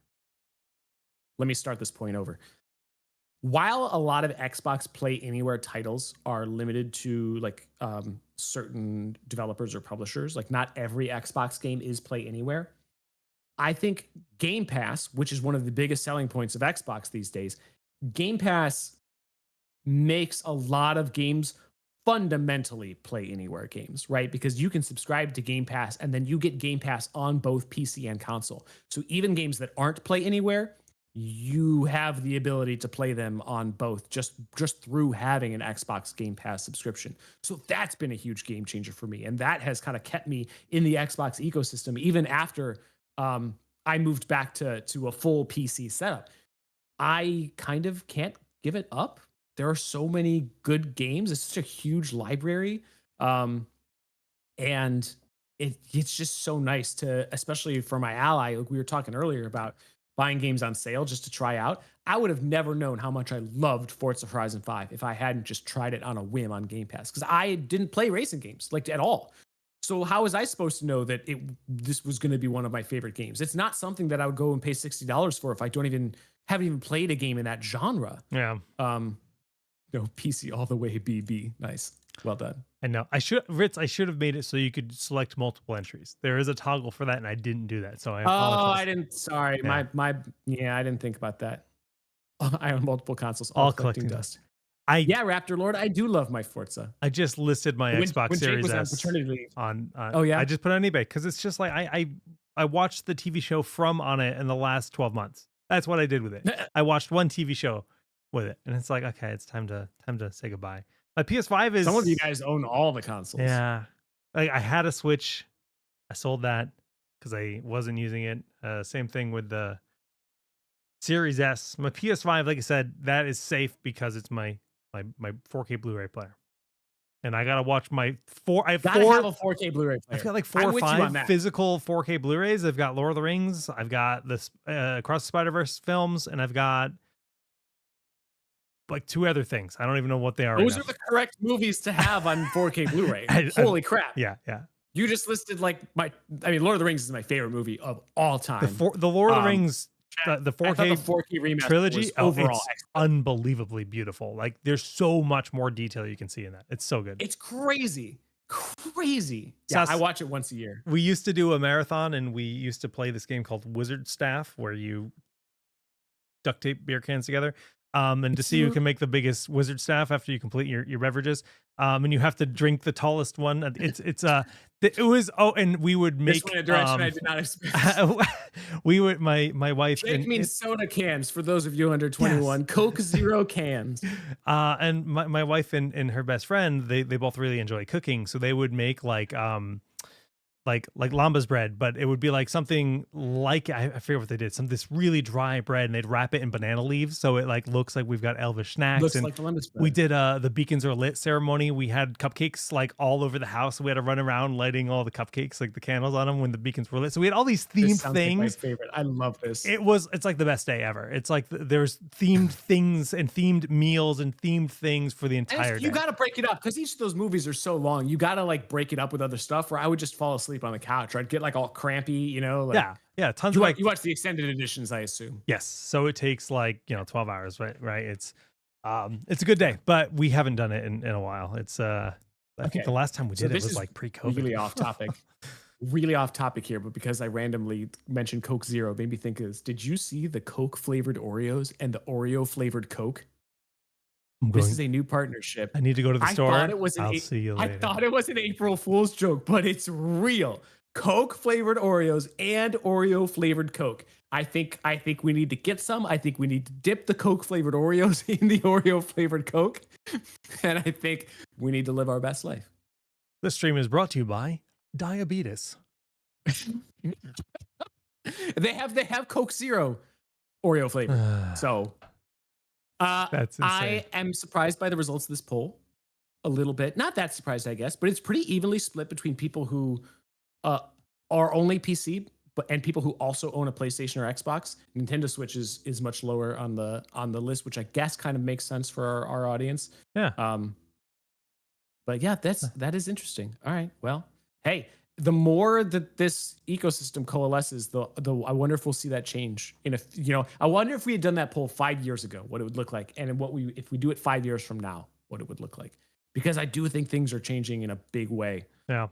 Let me start this point over. While a lot of Xbox Play Anywhere titles are limited to like certain developers or publishers, like not every Xbox game is Play Anywhere. I think Game Pass, which is one of the biggest selling points of Xbox these days, Game Pass makes a lot of games fundamentally Play Anywhere games, right? Because you can subscribe to Game Pass and then you get Game Pass on both PC and console. So even games that aren't Play Anywhere, you have the ability to play them on both just through having an Xbox Game Pass subscription. So that's been a huge game changer for me, and that has kind of kept me in the Xbox ecosystem even after I moved back to a full PC setup. I kind of can't give it up. There are so many good games. It's such a huge library, and it's just so nice to, especially for my Ally. Like we were talking earlier about buying games on sale just to try out. I would have never known how much I loved Forza Horizon 5 if I hadn't just tried it on a whim on Game Pass, because I didn't play racing games like at all. So how was I supposed to know that this was going to be one of my favorite games? It's not something that I would go and pay $60 for if I haven't even played a game in that genre. Yeah. No, PC all the way, BB. Nice. Well done. I know. I should have made it so you could select multiple entries. There is a toggle for that, and I didn't do that. So I apologize. I didn't. Sorry, Yeah. I didn't think about that. I own multiple consoles, All all collecting collecting dust. I Raptor Lord, I do love my Forza. I just listed my Xbox when Jake Series was on S paternity leave. on. Oh yeah, I just put it on eBay because it's just like I watched the TV show From on it in the last 12 months. That's what I did with it. I watched one TV show with it, and it's like, okay, it's time to say goodbye. My PS5 is. Some of you guys own all the consoles. Yeah, I had a Switch. I sold that because I wasn't using it. Same thing with the Series S. My PS5, like I said, that is safe because it's my 4K Blu-ray player. And I gotta watch my four. I have Gotta four. have a 4K Blu-ray player. I've got like 4 I'm or with you on 5 that. physical 4K Blu-rays. I've got Lord of the Rings. I've got this Across the Spider-Verse films, and I've got like 2 other things. I don't even know what they are right Those now. are the correct movies to have on 4K Blu-ray. I- Holy crap. Yeah, yeah. You just listed like I mean, Lord of the Rings is my favorite movie of all time. The Lord of the Rings, the I thought 4K, the 4K remaster trilogy, was overall it's excellent. unbelievably beautiful. Like there's so much more detail you can see in that. It's so good. It's crazy. Crazy. Yeah, Sas- I watch it once a year. We used to do a marathon, and we used to play this game called Wizard Staff, where you duct tape beer cans together. And to see who can make the biggest wizard staff after you complete your beverages. And you have to drink the tallest one. It was and we would make This went a direction I did not expect. we would my wife Jake means soda cans for those of you under 21. Yes. Coke Zero cans. And my wife and her best friend, they both really enjoy cooking, so they would make like Lambas bread, but it would be like something like I forget what they did. This really dry bread, and they'd wrap it in banana leaves, so it like looks like we've got elvish snacks. Looks and like the Lambas bread. We did the beacons are lit ceremony. We had cupcakes like all over the house. We had to run around lighting all the cupcakes, like the candles on them when the beacons were lit. So we had all these themed things. Like my favorite. I love this. It's like the best day ever. It's like there's themed things and themed meals and themed things for the entire day. You got to break it up because each of those movies are so long. You got to like break it up with other stuff, or I would just fall asleep on the couch, or I'd get like all crampy, you know? Like, yeah. Tons you of you watch the extended editions, I assume. Yes. So it takes like 12 hours, right? It's a good day, but we haven't done it in a while. It's I think the last time we did it was like pre-COVID. Really off topic. Really off topic here, but because I randomly mentioned Coke Zero, made me think is, did you see the Coke flavored Oreos and the Oreo flavored Coke? This is a new partnership. I need to go to the store. I'll see you later. I thought it was an April Fool's joke, but it's real. Coke flavored Oreos and Oreo flavored Coke. I think we need to get some. I think we need to dip the Coke flavored Oreos in the Oreo flavored Coke. And I think we need to live our best life. This stream is brought to you by diabetes. They have Coke Zero Oreo flavor. So that's insane. I am surprised by the results of this poll a little bit. Not that surprised, I guess, but it's pretty evenly split between people who are only PC, and people who also own a PlayStation or Xbox. Nintendo Switch is much lower on the list, which I guess kind of makes sense for our audience. Yeah. But yeah, that is interesting. All right. Well, hey, the more that this ecosystem coalesces, the I wonder if we'll see that change. I wonder if we had done that poll 5 years ago, what it would look like, and if we do it 5 years from now, what it would look like. Because I do think things are changing in a big way. Yeah.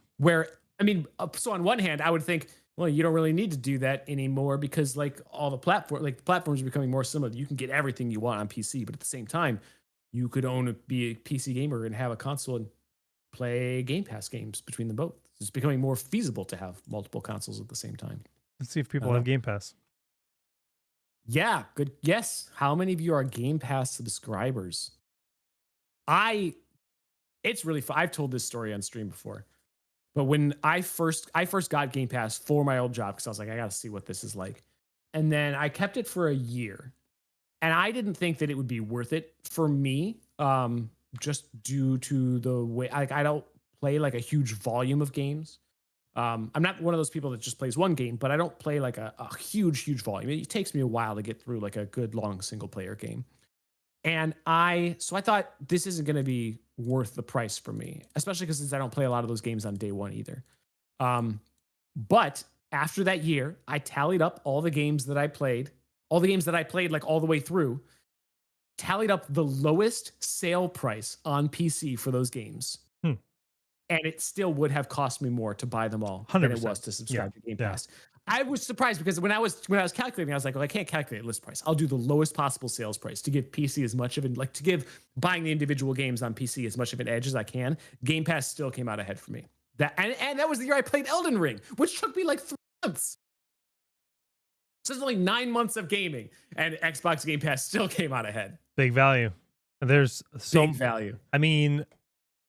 So on one hand, I would think, well, you don't really need to do that anymore because like all the platforms are becoming more similar. You can get everything you want on PC, but at the same time, you could be a PC gamer and have a console and play Game Pass games between them both. It's becoming more feasible to have multiple consoles at the same time. Let's see if people have Game Pass. Yeah, good. Yes. How many of you are Game Pass subscribers? It's really fun. I've told this story on stream before. But when I first got Game Pass for my old job, because I was like, I got to see what this is like. And then I kept it for a year. And I didn't think that it would be worth it for me, just due to the way I don't play like a huge volume of games. I'm not one of those people that just plays one game, but I don't play like a huge volume. It takes me a while to get through like a good long single player game. And I thought this isn't going to be worth the price for me, especially because I don't play a lot of those games on day one either. But after that year, I tallied up all the games that I played like all the way through, tallied up the lowest sale price on PC for those games. And it still would have cost me more to buy them all 100%. than it was to subscribe to Game Pass. I was surprised because when I was calculating, I was like, well, I can't calculate list price. I'll do the lowest possible sales price to give PC as much of it, like to give buying the individual games on PC as much of an edge as I can. Game Pass still came out ahead for me. And that was the year I played Elden Ring, which took me like 3 months. So it's only 9 months of gaming, and Xbox Game Pass still came out ahead. Big value. And there's so big value. I mean,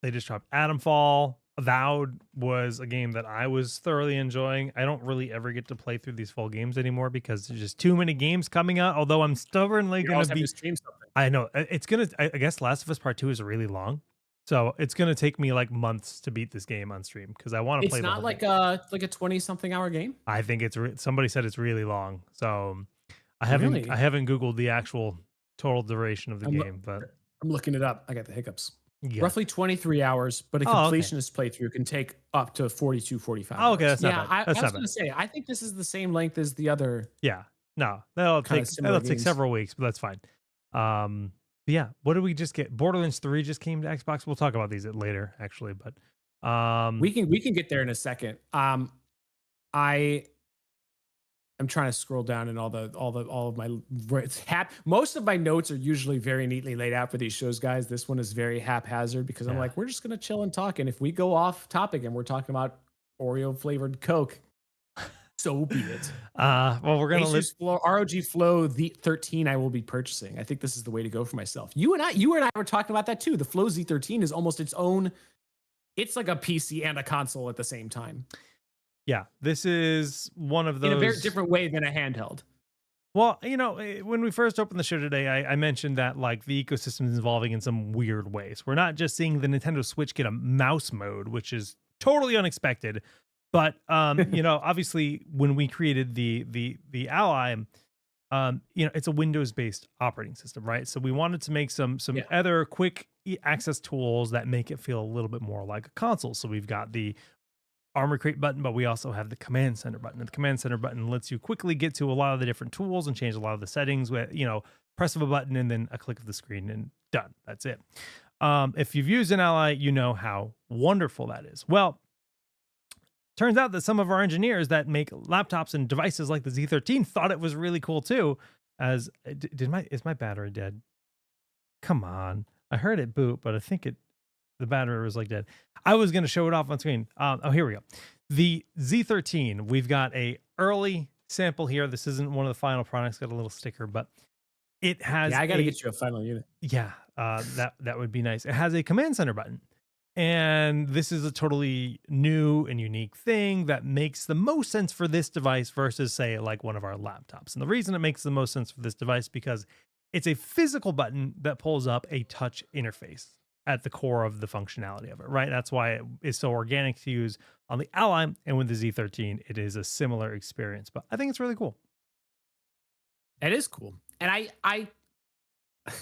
they just dropped Atomfall. Avowed was a game that I was thoroughly enjoying. I don't really ever get to play through these full games anymore because there's just too many games coming out. Although I'm stubbornly You gonna always have to be, stream something. I know it's gonna. I guess Last of Us Part Two is really long, so it's gonna take me like months to beat this game on stream because I want to It's play the not whole game. like a 20 something hour game. I think somebody said it's really long, so I Really? haven't Googled the actual total duration of the I'm game, but I'm looking it up. I got the hiccups. yeah. Roughly 23 hours, but a Oh, okay. completionist playthrough can take up to 42, 45 Oh, okay, hours. that's not Yeah, bad. That's I not was bad. gonna say, I think this is the same length as the other Yeah. No, kind of similar that'll take games. several weeks, but that's fine. But yeah, what did we just get? Borderlands 3 just came to Xbox. We'll talk about these later, actually, but We can get there in a second. I I'm trying to scroll down and all of my most of my notes are usually very neatly laid out for these shows, guys. This one is very haphazard because I'm yeah. like, we're just gonna chill and talk. And if we go off topic and we're talking about Oreo flavored Coke, so be it. Well, we're gonna let Asus Flow, ROG Flow the 13 I will be purchasing. I think this is the way to go for myself. You and I were talking about that too. The Flow Z13 is almost its own, it's like a PC and a console at the same time yeah, this is one of in a very those. different way than a handheld. Well, when we first opened the show today, I mentioned that like the ecosystem is evolving in some weird ways. We're not just seeing the Nintendo Switch get a mouse mode, which is totally unexpected. But obviously, when we created the Ally, it's a Windows based operating system, right? So we wanted to make some Yeah. other quick access tools that make it feel a little bit more like a console. So we've got the Armor Crate button, but we also have the Command Center button. And the Command Center button lets you quickly get to a lot of the different tools and change a lot of the settings with, press of a button and then a click of the screen and done. That's it. If you've used an Ally, you know how wonderful that is. Well, turns out that some of our engineers that make laptops and devices like the Z13 thought it was really cool too. As is my battery dead? Come on. I heard it boot, but I think the battery was like dead. I was going to show it off on screen. Here we go. The Z13, we've got a early sample here. This isn't one of the final products. Got a little sticker, but it has. Yeah, I got to get you a final unit. Yeah, that would be nice. It has a Command Center button, and this is a totally new and unique thing that makes the most sense for this device versus, say, like one of our laptops. And the reason it makes the most sense for this device because it's a physical button that pulls up a touch interface at the core of the functionality of it, right? That's why it is so organic to use on the Ally, and with the Z13, it is a similar experience. But I think it's really cool. It is cool. And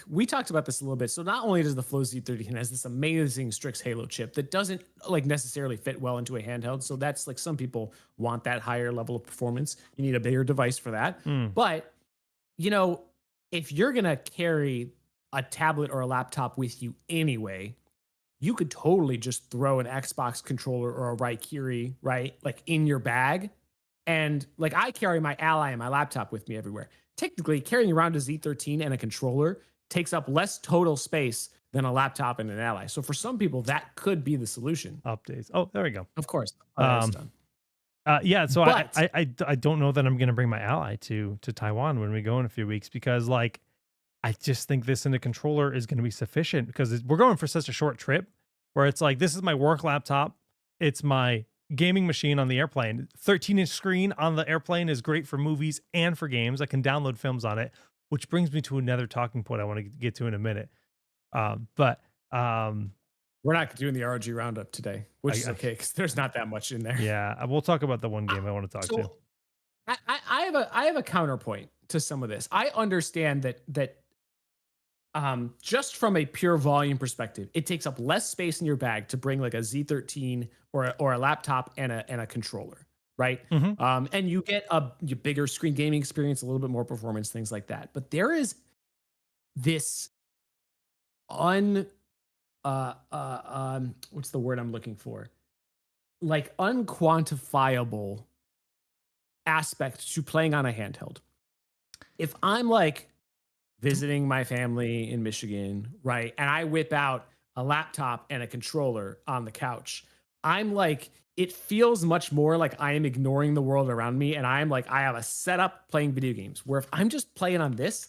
we talked about this a little bit. So not only does the Flow Z13 has this amazing Strix Halo chip that doesn't like necessarily fit well into a handheld. So that's like some people want that higher level of performance. You need a bigger device for that. But, if you're going to carry a tablet or a laptop with you anyway, you could totally just throw an Xbox controller or a Raikiri, right? Like in your bag. And like I carry my Ally and my laptop with me everywhere. Technically, carrying around a Z13 and a controller takes up less total space than a laptop and an Ally. So for some people, that could be the solution. Updates. Oh, there we go. Of course. Done. Yeah, so But, I don't know that I'm going to bring my Ally to Taiwan when we go in a few weeks because like I just think this in a controller is going to be sufficient because we're going for such a short trip where it's like this is my work laptop, it's my gaming machine on the airplane. 13-inch screen on the airplane is great for movies and for games. I can download films on it, which brings me to another talking point I want to get to in a minute. But we're not doing the ROG roundup today, which is okay because there's not that much in there. Yeah, we'll talk about the one game I want to talk to. I have a counterpoint to some of this. I understand that just from a pure volume perspective, it takes up less space in your bag to bring like a Z13 or a laptop and a controller, right? Mm-hmm. And you get a bigger screen gaming experience, a little bit more performance, things like that. But there is this what's the word I'm looking for? Like unquantifiable aspect to playing on a handheld. If I'm like visiting my family in Michigan, right, and I whip out a laptop and a controller on the couch, I'm like, it feels much more like I am ignoring the world around me, and I'm like, I have a setup playing video games. Where if I'm just playing on this,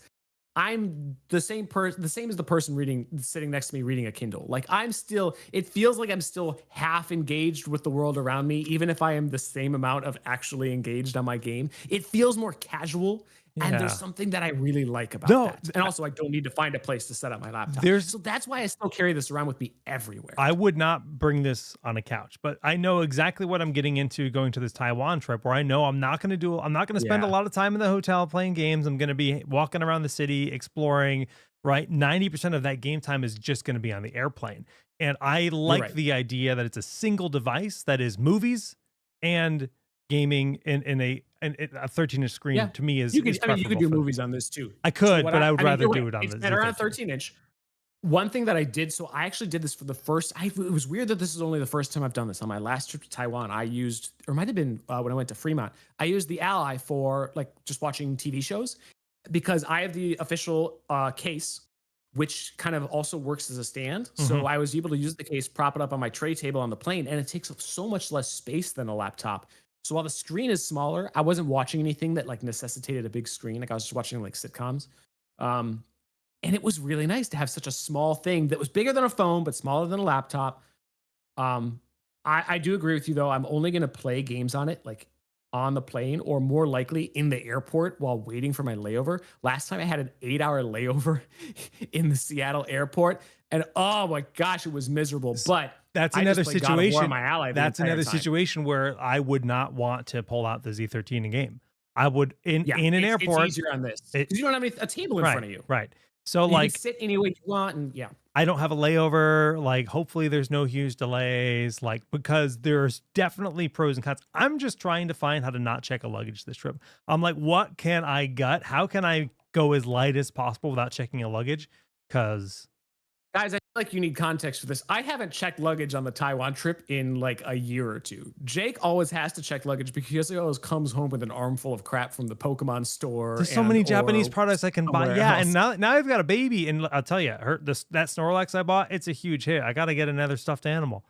I'm the same person, the same as the person sitting next to me reading a Kindle. Like I'm still, it feels like I'm still half engaged with the world around me, even if I am the same amount of actually engaged on my game. It feels more casual. And there's Yeah. something that I really like about No, that. And also, I don't need to find a place to set up my laptop. there's So that's why I still carry this around with me everywhere. I would not bring this on a couch, but I know exactly what I'm getting into going to this Taiwan trip where I know I'm not going to spend a Yeah. lot of time in the hotel playing games. I'm going to be walking around the city, exploring, right? 90% of that game time is just going to be on the airplane. And I You're like right. the idea that it's a single device that is movies and gaming a 13-inch screen Yeah. to me You is could, I mean, you could preferable do for movies on this too. I So could, but I would I mean, rather you're do right. it on It's the better on a Z13. 13-inch. One thing that I did, so I actually did this for the first. It was weird that this is only the first time I've done this. On my last trip to Taiwan, I used, or it might have been when I went to Fremont. I used the Ally for like just watching TV shows because I have the official case, which kind of also works as a stand. So Mhm. I was able to use the case, prop it up on my tray table on the plane, and it takes up so much less space than a laptop. So while the screen is smaller, I wasn't watching anything that like necessitated a big screen. Like I was just watching like sitcoms. Um, and it was really nice to have such a small thing that was bigger than a phone, but smaller than a laptop. Um, I do agree with you though. I'm only going to play games on it, like on the plane, or more likely in the airport while waiting for my layover. Last time I had an 8-hour layover in the Seattle airport, and oh my gosh, it was miserable. But That's I just another played God of War on situation. my Ally the That's entire another time. situation where I would not want to pull out the Z13 in game. I would Yeah, in an it's airport. easier on this It because you don't have a table in right, front of you. right. So You can like sit any way you want, and yeah, I don't have a layover. Like hopefully there's no huge delays. Like because there's definitely pros and cons. I'm just trying to find how to not check a luggage this trip. I'm like, what can I gut? How can I go as light as possible without checking a luggage? Because guys, I feel like you need context for this. I haven't checked luggage on the Taiwan trip in like a year or two. Jake always has to check luggage because he always comes home with an armful of crap from the Pokemon store there's so and many Japanese or products I can buy. somewhere Yeah, and else. now I've got a baby, and I'll tell you, that Snorlax I bought, it's a huge hit. I got to get another stuffed animal.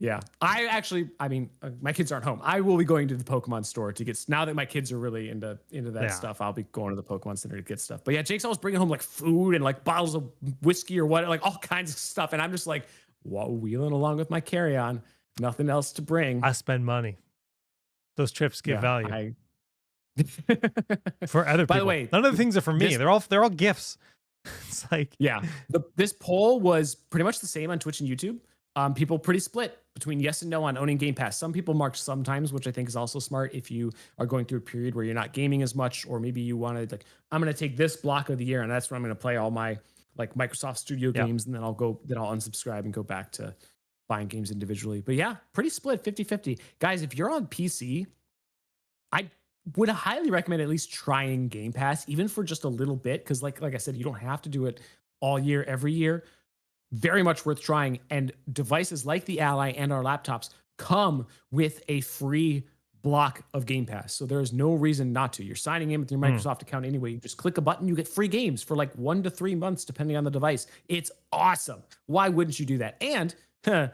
Yeah, I mean, my kids aren't home. I will be going to the Pokemon store to get. Now that my kids are really into that Yeah. stuff, I'll be going to the Pokemon Center to get stuff. But yeah, Jake's always bringing home like food and like bottles of whiskey or what, like all kinds of stuff, and I'm just like, wheeling along with my carry-on, nothing else to bring. I spend money. Those trips give Yeah, value I. for other By the people. way, None of the things are for me. this They're all gifts. It's like yeah, this poll was pretty much the same on Twitch and YouTube. People pretty split between yes and no on owning Game Pass. Some people marked sometimes, which I think is also smart if you are going through a period where you're not gaming as much, or maybe you want to like, I'm going to take this block of the year and that's when I'm going to play all my like Microsoft Studio yeah. games, and then I'll unsubscribe and go back to buying games individually. But yeah, pretty split 50-50. Guys, if you're on PC, I would highly recommend at least trying Game Pass, even for just a little bit, because like I said, you don't have to do it all year, every year. Very much worth trying. And devices like the Ally and our laptops come with a free block of Game Pass. So there is no reason not to. You're signing in with your Microsoft account anyway. You just click a button, you get free games for like 1 to 3 months, depending on the device. It's awesome. Why wouldn't you do that? And like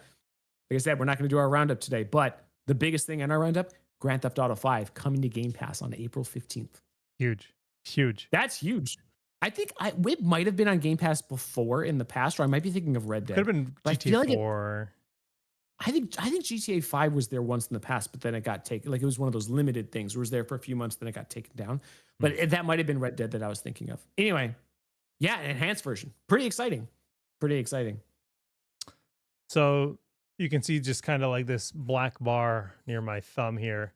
I said, we're not going to do our roundup today, but the biggest thing in our roundup, Grand Theft Auto 5 coming to Game Pass on April 15th. Huge. That's huge. I think it might have been on Game Pass before in the past, or I might be thinking of Red Dead. Could have been But I GTA feel like 4. I think GTA 5 was there once in the past, but then it got taken. Like it was one of those limited things. It was there for a few months, then it got taken down. But that might have been Red Dead that I was thinking of. Anyway, yeah, an enhanced version. Pretty exciting. So you can see just kind of like this black bar near my thumb here.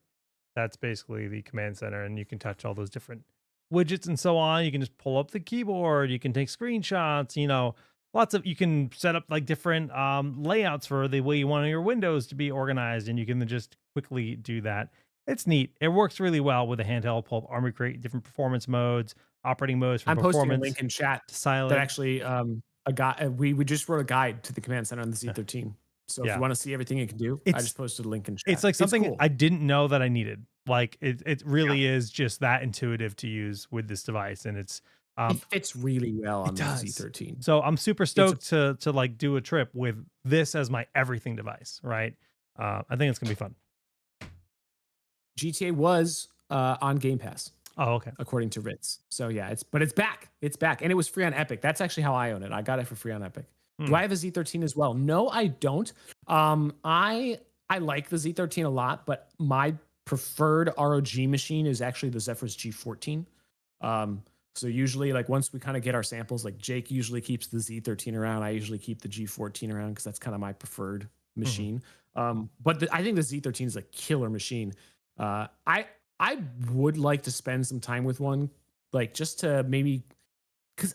That's basically the command center, and you can touch all those different widgets and so on. You can just pull up the keyboard. You can take screenshots. You can set up like different layouts for the way you want your windows to be organized, and you can just quickly do that. It's neat. It works really well with a handheld. Pull up Armory Crate, different performance modes, operating modes for I'm posting a performance, link in chat silent. that actually a guy we just wrote a guide to the command center on the Z13. So if Yeah. you want to see everything it can do, I just posted a link in chat. It's like something cool. I didn't know that I needed. Like it really is just that intuitive to use with this device, and it's it fits really well on the does. Z13. So I'm super stoked to like do a trip with this as my everything device, right? I think it's gonna be fun. GTA was on Game Pass. Oh, okay. according to Ritz. So yeah, it's back. It's back. And it was free on Epic. That's actually how I own it. I got it for free on Epic. Do Hmm. I have a Z13 as well? No, I don't. I like the Z13 a lot, but my preferred ROG machine is actually the Zephyrus G14. Um, so usually, like once we kind of get our samples, like Jake usually keeps the Z13 around. I usually keep the G14 around because that's kind of my preferred Mhm. machine. But I think the Z13 is a killer machine. I would like to spend some time with one, like just to maybe because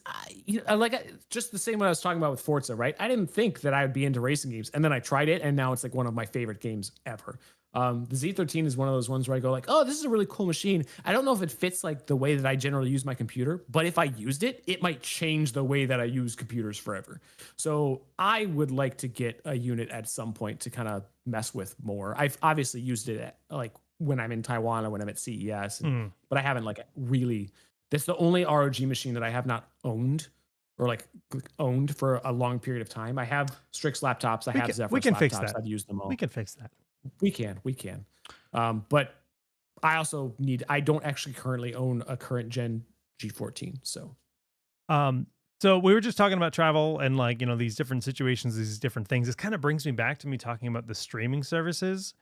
just the same what I was talking about with Forza, right? I didn't think that I would be into racing games, and then I tried it, and now it's like one of my favorite games ever. The Z13 is one of those ones where I go like, oh, this is a really cool machine. I don't know if it fits like the way that I generally use my computer, but if I used it, it might change the way that I use computers forever. So I would like to get a unit at some point to kind of mess with more. I've obviously used it at like when I'm in Taiwan or when I'm at CES, Mm. but I haven't like really that's the only ROG machine that I have not owned or like owned for a long period of time. I have Strix laptops, I We have can we Zephyrus can fix laptops, that. I've used them We all. can fix that. We can. But I also I don't actually currently own a current gen G14. So Um, so we were just talking about travel and like, these different situations, these different things. This kind of brings me back to me talking about the streaming services.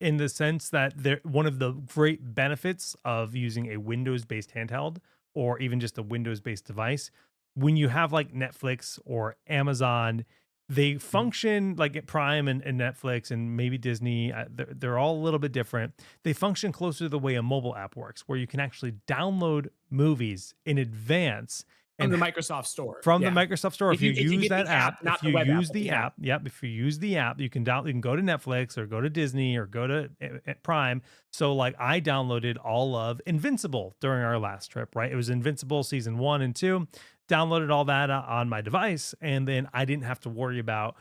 In the sense that they're one of the great benefits of using a Windows-based handheld or even just a Windows-based device. When you have like Netflix or Amazon, they mhm. function like at Prime and Netflix and maybe Disney. They're all a little bit different. They function closer to the way a mobile app works, where you can actually download movies in advance From and the Microsoft store. from the Yeah. Microsoft Store. If you If you use get that the app, app, not if the you web app, use but the the app. app, yep, if you use the app, you can go to Netflix or go to Disney or go to Prime. So like I downloaded all of Invincible during our last trip, right? It was Invincible season 1 and 2. Downloaded all that on my device, and then I didn't have to worry about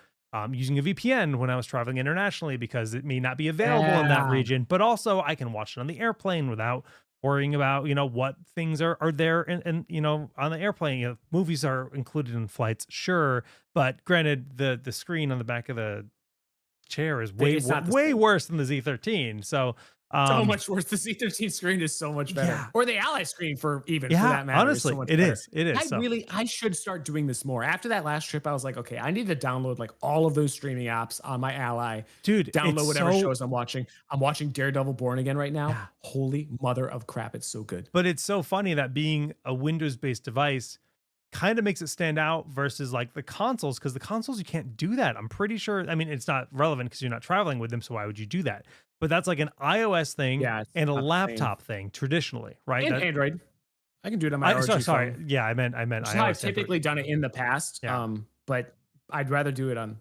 using a VPN when I was traveling internationally because it may not be available in that Yeah. region. But also, I can watch it on the airplane without worrying about what things are there and on the airplane. Movies are included in flights, sure, but granted, the screen on the back of the chair is It's not the way same. worse than the Z13. So So um much worse. The Z13 screen is so much better. yeah, Or the Ally screen for yeah, that matter is so honestly, much it better. is, so I should start doing this more. After that last trip, I was like, okay, I need to download like all of those streaming apps on my Ally, dude, it's download whatever so shows I'm watching. I'm watching Daredevil Born Again right now. yeah. Holy mother of crap, it's so good. But it's so funny that being a Windows-based device kind of makes it stand out versus like the consoles, because the consoles you can't do that. I'm pretty sure. I mean, it's not relevant because you're not traveling with them, so why would you do that? But that's like an iOS thing Yeah, it's and a not the same. laptop thing traditionally, right? And That Android. I can do it on my I ROG sorry, phone, yeah, I meant which is how I've iOS, Android. typically done it in the past. Yeah, But I'd rather do it on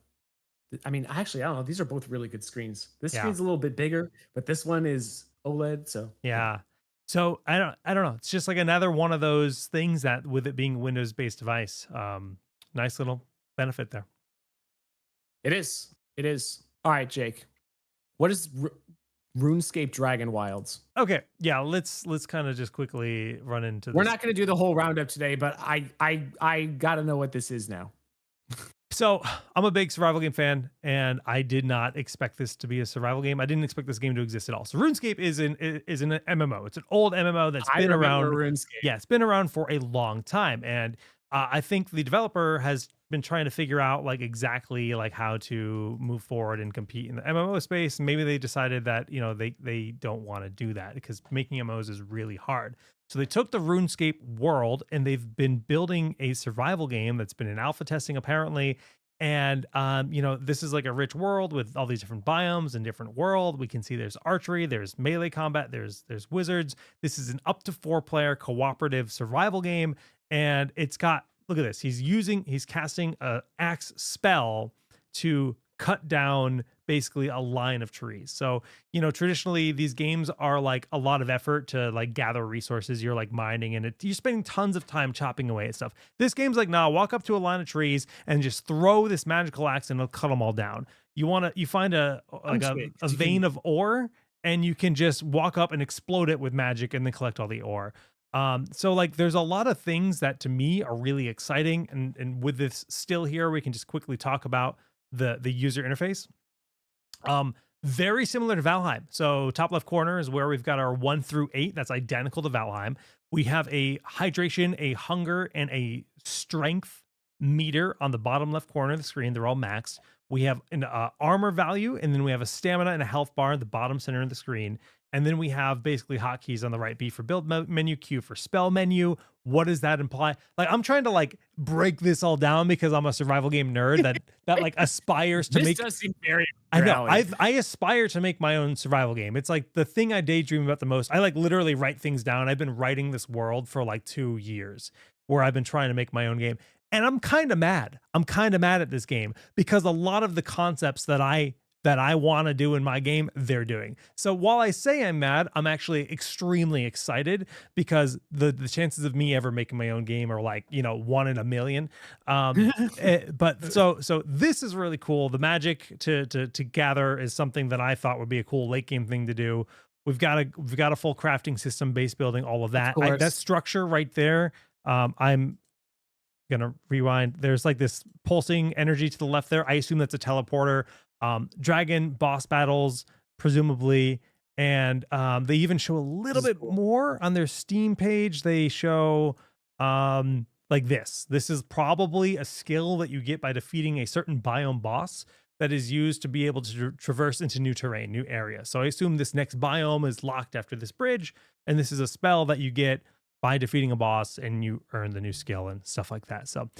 I mean, actually, I don't know. These are both really good screens. This yeah, screen's a little bit bigger, but this one is OLED. So yeah, yeah. So I don't know. It's just like another one of those things that with it being a Windows-based device, nice little benefit there. it is. It is. All right, Jake. What is RuneScape Dragon Wilds? Okay, yeah, let's kind of just quickly run into We're this. not going to do the whole roundup today, but I got to know what this is now. So I'm a big survival game fan, and I did not expect this to be a survival game. I didn't expect this game to exist at all. So RuneScape is an MMO. It's an old MMO that's I been remember around. RuneScape. Yeah, it's been around for a long time, and I think the developer has been trying to figure out like exactly like how to move forward and compete in the MMO space. Maybe they decided that they don't want to do that because making MMOs is really hard. So they took the RuneScape world and they've been building a survival game that's been in alpha testing apparently. And this is like a rich world with all these different biomes and different world. We can see there's archery, there's melee combat, there's wizards. This is an up to 4-player cooperative survival game, and it's got look at this. He's casting a axe spell to cut down basically a line of trees. So, traditionally these games are like a lot of effort to like gather resources. You're like mining and you're spending tons of time chopping away at stuff. This game's like, nah, walk up to a line of trees and just throw this magical axe and it'll cut them all down. You find I'm like sweet. a vein of ore and you can just walk up and explode it with magic and then collect all the ore. So like there's a lot of things that to me are really exciting. And with this still here, we can just quickly talk about the user interface. Very similar to Valheim. So top left corner is where we've got our 1 through 8. That's identical to Valheim. We have a hydration, a hunger, and a strength meter on the bottom left corner of the screen. They're all maxed. We have an armor value, and then we have a stamina and a health bar in the bottom center of the screen. And then we have basically hotkeys on the right: B for build menu, Q for spell menu. What does that imply? Like, I'm trying to like break this all down because I'm a survival game nerd that like aspires to This make. does seem very I know. alley. I aspire to make my own survival game. It's like the thing I daydream about the most. I like literally write things down. I've been writing this world for like 2 years where I've been trying to make my own game. And I'm kind of mad. I'm kind of mad at this game because a lot of the concepts that I want to do in my game, they're doing. So while I say I'm mad, I'm actually extremely excited because the chances of me ever making my own game are like, 1 in a million. But so this is really cool. The magic to gather is something that I thought would be a cool late game thing to do. We've got a full crafting system, base building, all of that. That structure right there. I'm gonna rewind. There's like this pulsing energy to the left there. I assume that's a teleporter. Dragon boss battles, presumably. And they even show a little bit more on their Steam page. They show like this. This is probably a skill that you get by defeating a certain biome boss that is used to be able to traverse into new terrain, new areas. So I assume this next biome is locked after this bridge, and this is a spell that you get by defeating a boss, and you earn the new skill and stuff like that. So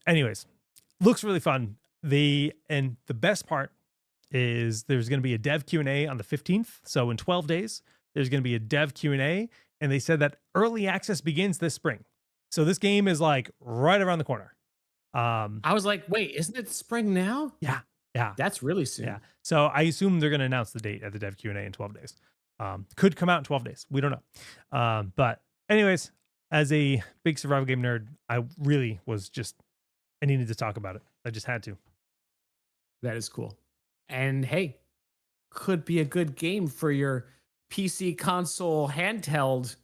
anyways, looks really fun. The best part is there's going to be a dev Q&A on the 15th. So in 12 days, there's going to be a dev Q&A, and they said that early access begins this spring. So this game is like right around the corner. I was like, wait, isn't it spring now? Yeah. That's really soon. Yeah. So I assume they're going to announce the date at the dev Q&A in 12 days. Could come out in 12 days. We don't know. But anyways, as a big survival game nerd, I really was I needed to talk about it. I just had to. That is cool. And hey, could be a good game for your PC console handheld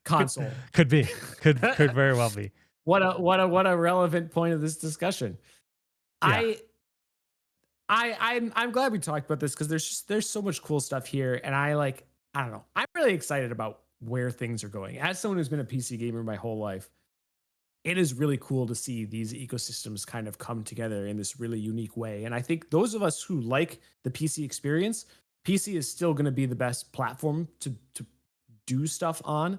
console. Could be. Could very well be. What a relevant point of this discussion. Yeah. I'm glad we talked about this because there's so much cool stuff here, and I don't know. I'm really excited about where things are going. As someone who's been a PC gamer my whole life, it is really cool to see these ecosystems kind of come together in this really unique way. And I think those of us who like the PC experience, PC is still going to be the best platform to do stuff on,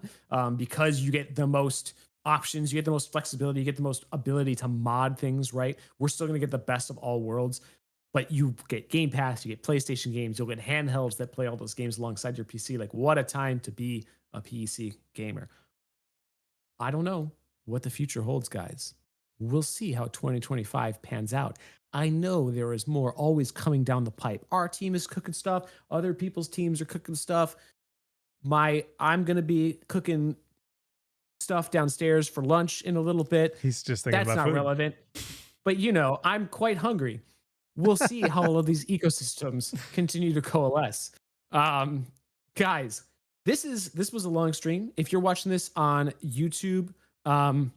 because you get the most options, you get the most flexibility, you get the most ability to mod things, right? We're still going to get the best of all worlds. But you get Game Pass, you get PlayStation games, you'll get handhelds that play all those games alongside your PC. Like, what a time to be a PC gamer. I don't know what the future holds, guys. We'll see how 2025 pans out. I know there is more always coming down the pipe. Our team is cooking stuff. Other people's teams are cooking stuff. I'm going to be cooking stuff downstairs for lunch in a little bit. He's just thinking That's about not food. relevant. But, I'm quite hungry. We'll see how all of these ecosystems continue to coalesce. Guys, this was a long stream. If you're watching this on YouTube, oh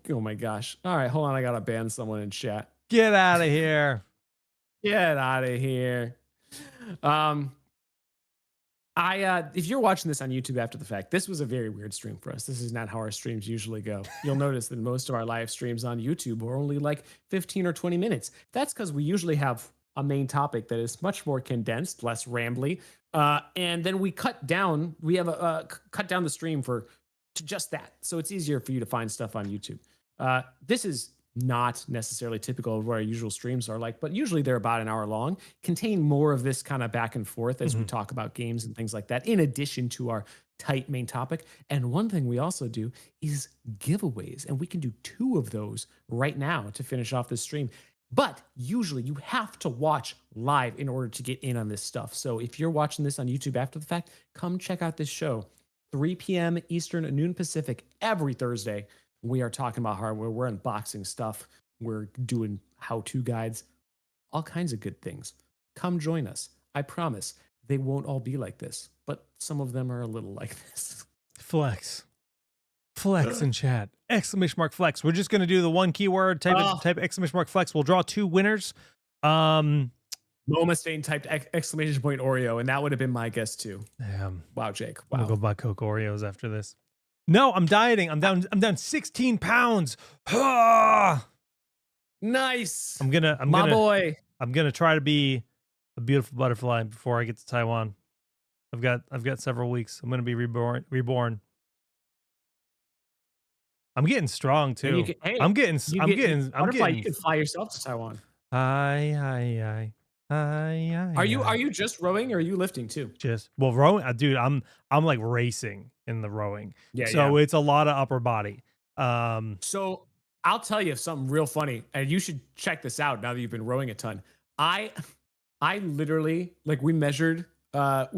my gosh. All right, hold on. I got to ban someone in chat. Get out of here. Get out of here. If you're watching this on YouTube after the fact, this was a very weird stream for us. This is not how our streams usually go. You'll notice that most of our live streams on YouTube are only like 15 or 20 minutes. That's because we usually have a main topic that is much more condensed, less rambly. And then we cut down the stream to just that. So it's easier for you to find stuff on YouTube. This is not necessarily typical of what our usual streams are like, but usually they're about an hour long, contain more of this kind of back and forth as we talk about games and things like that, in addition to our tight main topic. And one thing we also do is giveaways, and we can do 2 of those right now to finish off this stream. But usually you have to watch live in order to get in on this stuff. So if you're watching this on YouTube after the fact, come check out this show. 3 p.m. Eastern, noon Pacific, every Thursday. We are talking about hardware. We're unboxing stuff. We're doing how-to guides, all kinds of good things. Come join us. I promise they won't all be like this, but some of them are a little like this. Flex in chat. Exclamation mark flex. We're just going to do the one keyword, type exclamation mark flex. We'll draw 2 winners. Um, Moma Stain typed exclamation point Oreo, and that would have been my guess too. damn, Wow, Jake. I'm gonna Wow. go buy Coke Oreos after this. No, I'm dieting. I'm down 16 pounds. Ah! Nice. I'm gonna I'm My gonna boy. I'm gonna try to be a beautiful butterfly before I get to Taiwan. I've got several weeks. I'm gonna be reborn. I'm getting strong And you too. can, hey, you I'm butterfly, you getting can fly yourself to Taiwan. hi hi hi hi Are hi. you just rowing or are you lifting too? Just well rowing, dude. I'm like racing in the rowing, Yeah, yeah. so it's a lot of upper body. So I'll tell you something real funny, and you should check this out now that you've been rowing a ton. I I literally like we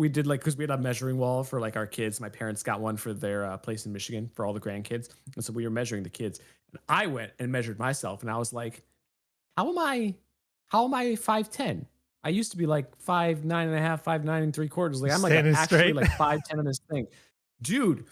did like because we had a measuring wall for like our kids. My parents got one for their place in Michigan for all the grandkids, and so we were measuring the kids. And I went and measured myself, and I was like, "How am I? How am I 5'10"? I used to be like 5'9.5", 5'9 3/4". Like I'm like Standing actually straight. like 5'10" on this thing, dude.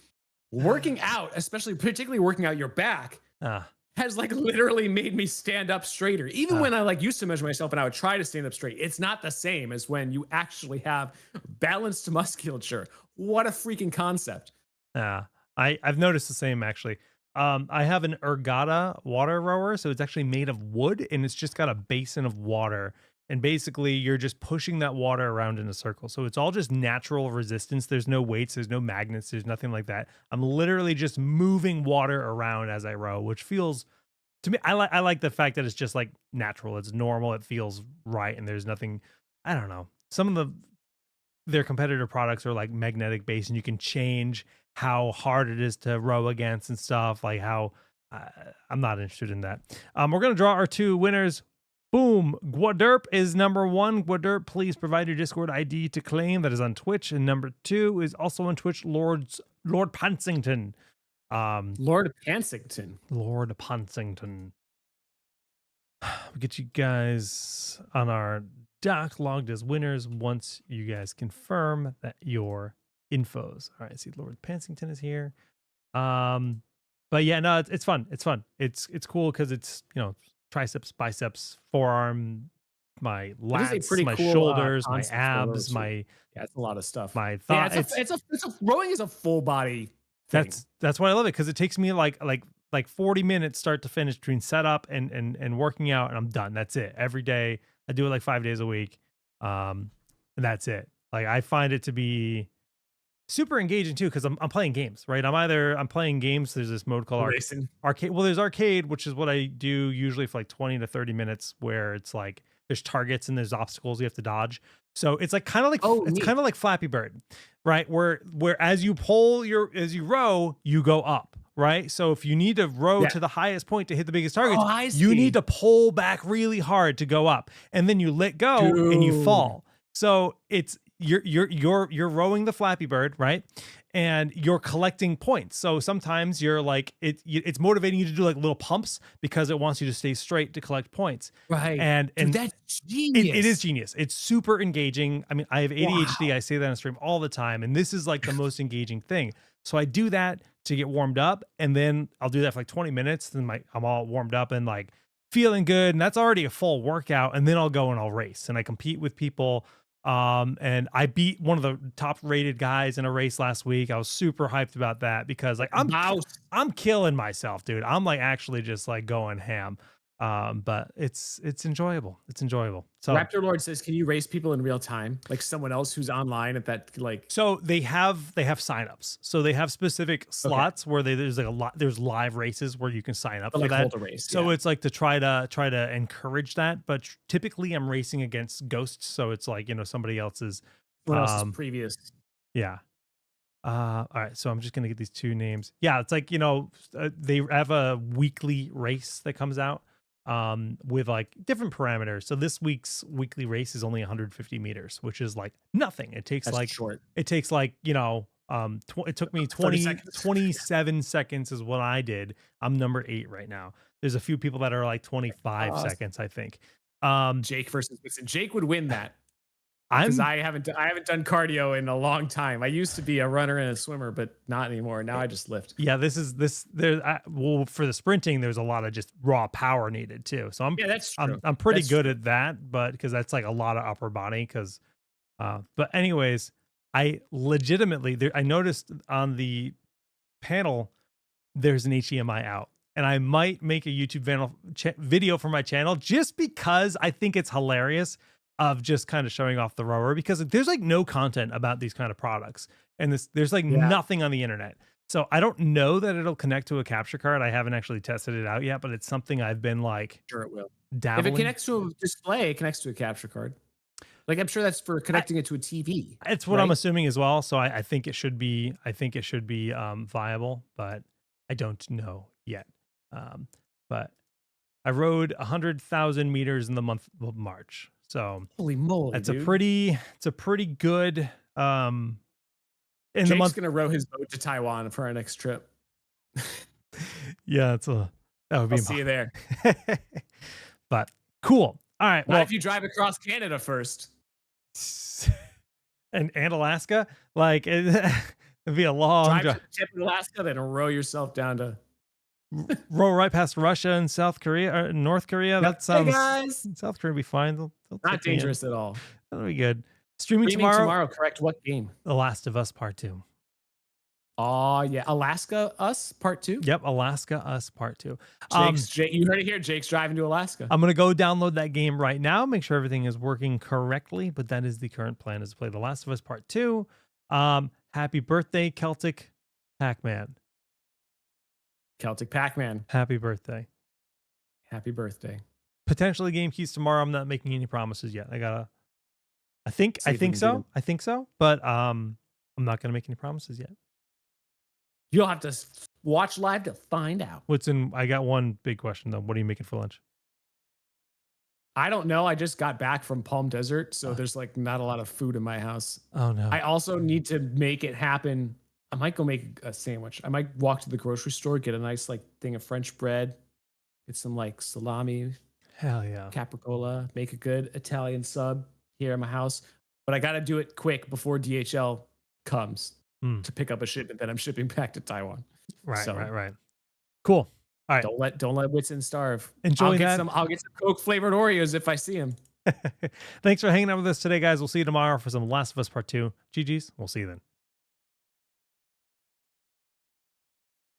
Working out, especially particularly working out your back, Ah, has like literally made me stand up straighter. Even ah, when I like used to measure myself and I would try to stand up straight, it's not the same as when you actually have balanced musculature. What a freaking concept. ah. I've noticed the same actually. I have an ergata water rower, so it's actually made of wood and it's just got a basin of water. And basically, you're just pushing that water around in a circle. So it's all just natural resistance. There's no weights, there's no magnets, there's nothing like that. I'm literally just moving water around as I row, which feels to me, I like the fact that it's just like natural. It's normal. It feels right, and there's nothing. I don't know. Some of their competitor products are like magnetic based, and you can change how hard it is to row against and stuff. Like how uh, I'm not interested in that. We're gonna draw our two winners. Boom. Guaderp is number one. Guaderp, please provide your Discord ID to claim. That is on Twitch. And number two is also on Twitch, Lord Pansington. Lord Pansington. Lord Pansington. We get you guys on our doc logged as winners once you guys confirm that your infos. All right, see Lord Pansington is here. But yeah, no, it's fun. It's fun. It's cool because it's triceps, biceps, forearm, my It is a lats, pretty my cool shoulders, my concept for a row abs, too. Yeah, it's a lot of stuff. my Yeah, thigh. it's a rowing is a full body thing. That's why I love it because it takes me like 40 minutes start to finish between setup and working out, and I'm done. That's it. Every day I do it like 5 days a week, and that's it. Like I find it to be super engaging too because I'm playing games, right? I'm playing games. There's this mode called Racing. arcade. Well, there's arcade, which is what I do usually for like 20 to 30 minutes, where it's like there's targets and there's obstacles you have to dodge. So it's like Oh, it's neat. kind of like Flappy Bird, right? Where as you as you row, you go up, right? So if you need to row Yeah. to the highest point to hit the biggest targets, Oh, I you need see. to pull back really hard to go up, and then you let go and you Dude. fall. So it's you're rowing the Flappy Bird, right? And you're collecting points. So sometimes you're like it's motivating you to do like little pumps because it wants you to stay straight to collect points. Right. And Dude, and that's it is genius. genius. It's super engaging. I mean, I have ADHD. Wow. I say that on stream all the time, and this is like the most engaging thing. So I do that to get warmed up, and then I'll do that for like 20 minutes. Then I'm all warmed up and like feeling good, and that's already a full workout. And then I'll go and I'll race, and I compete with people. And I beat one of the top rated guys in a race last week. I was super hyped about that because like Wow. I'm killing myself, dude. I'm like actually just like going ham. But it's enjoyable. It's enjoyable. So Raptor Lord says, "Can you race people in real time, like someone else who's online at that?" Like, they have signups. So they have specific okay, slots where there's like there's live races where you can sign up but for like that. hold a race. So Yeah, it's like to try to encourage that. But typically I'm racing against ghosts. So it's like, somebody else's someone else's um previous. yeah. All right, so I'm just gonna get these two names. Yeah, it's like they have a weekly race that comes out with like different parameters. So this week's weekly race is only 150 meters, which is like nothing. That's short. It takes like it took me 30 20 seconds. 27 seconds is what I did. I'm number 8 right now. There's a few people that are like 25 Uh, seconds, I think. Jake versus Whitson. Jake would win that. because I'm I haven't done cardio in a long time. I used to be a runner and a swimmer, but not anymore. Now I just lift. yeah, this there well for the sprinting there's a lot of just raw power needed too. So Yeah, that's true. I'm pretty That's good true. at that, but because that's like a lot of upper body cuz but anyways, I legitimately there I noticed on the panel there's an HDMI out. And I might make a YouTube video for my channel just because I think it's hilarious of just kind of showing off the rower because there's like no content about these kind of products. And there's like Yeah, nothing on the internet. So I don't know that it'll connect to a capture card. I haven't actually tested it out yet, but it's something I've been like sure it will. If it dabbling. connects to a display, it connects to a capture card. Like I'm sure that's for I, connecting it to a TV, it's what I'm right? assuming as well. So I think it should be, viable, but I don't know yet. Um, but I rode 100,000 meters in the month of March. So Holy moly, that's a dude. pretty good in the Jake's month. gonna row his boat to Taiwan for our next trip. Yeah, that would I'll be see you there. but cool. All right. Not Well, if you drive across Canada first. and Alaska, like it'd be a long Drive to drive. the tip of Alaska, then row yourself down to. Roll right past Russia and South Korea or North Korea. Yep. That Hey sounds guys, South Korea will be fine. They'll not take me in. dangerous at all. That'll be good. Streaming Streaming tomorrow, tomorrow. Correct. What game? The Last of Us Part 2. Oh yeah, Alaska Us Part 2. Yep, Alaska Us Part 2. Jake, you heard it here. Jake's driving to Alaska. I'm gonna go download that game right now, make sure everything is working correctly. But that is the current plan: is to play The Last of Us Part 2. Happy birthday, Celtic Pac-Man. Celtic Pac-Man. Happy birthday. Happy birthday. Potentially game keys tomorrow. I'm not making any promises yet. I think See if we can beat so. him. I think so. But I'm not gonna make any promises yet. You'll have to watch live to find out. I got one big question though. What are you making for lunch? I don't know. I just got back from Palm Desert, so there's like not a lot of food in my house. Oh no. I also need to make it happen. I might go make a sandwich. I might walk to the grocery store, get a nice like thing of French bread, get some like salami, Hell yeah. capricola, make a good Italian sub here in my house. But I got to do it quick before DHL comes to pick up a shipment that I'm shipping back to Taiwan. Right, So right. Cool. All right. don't let Whitson starve. Enjoy that. I'll get some Coke flavored Oreos if I see him. Thanks for hanging out with us today, guys. We'll see you tomorrow for some Last of Us Part 2. GG's. We'll see you then.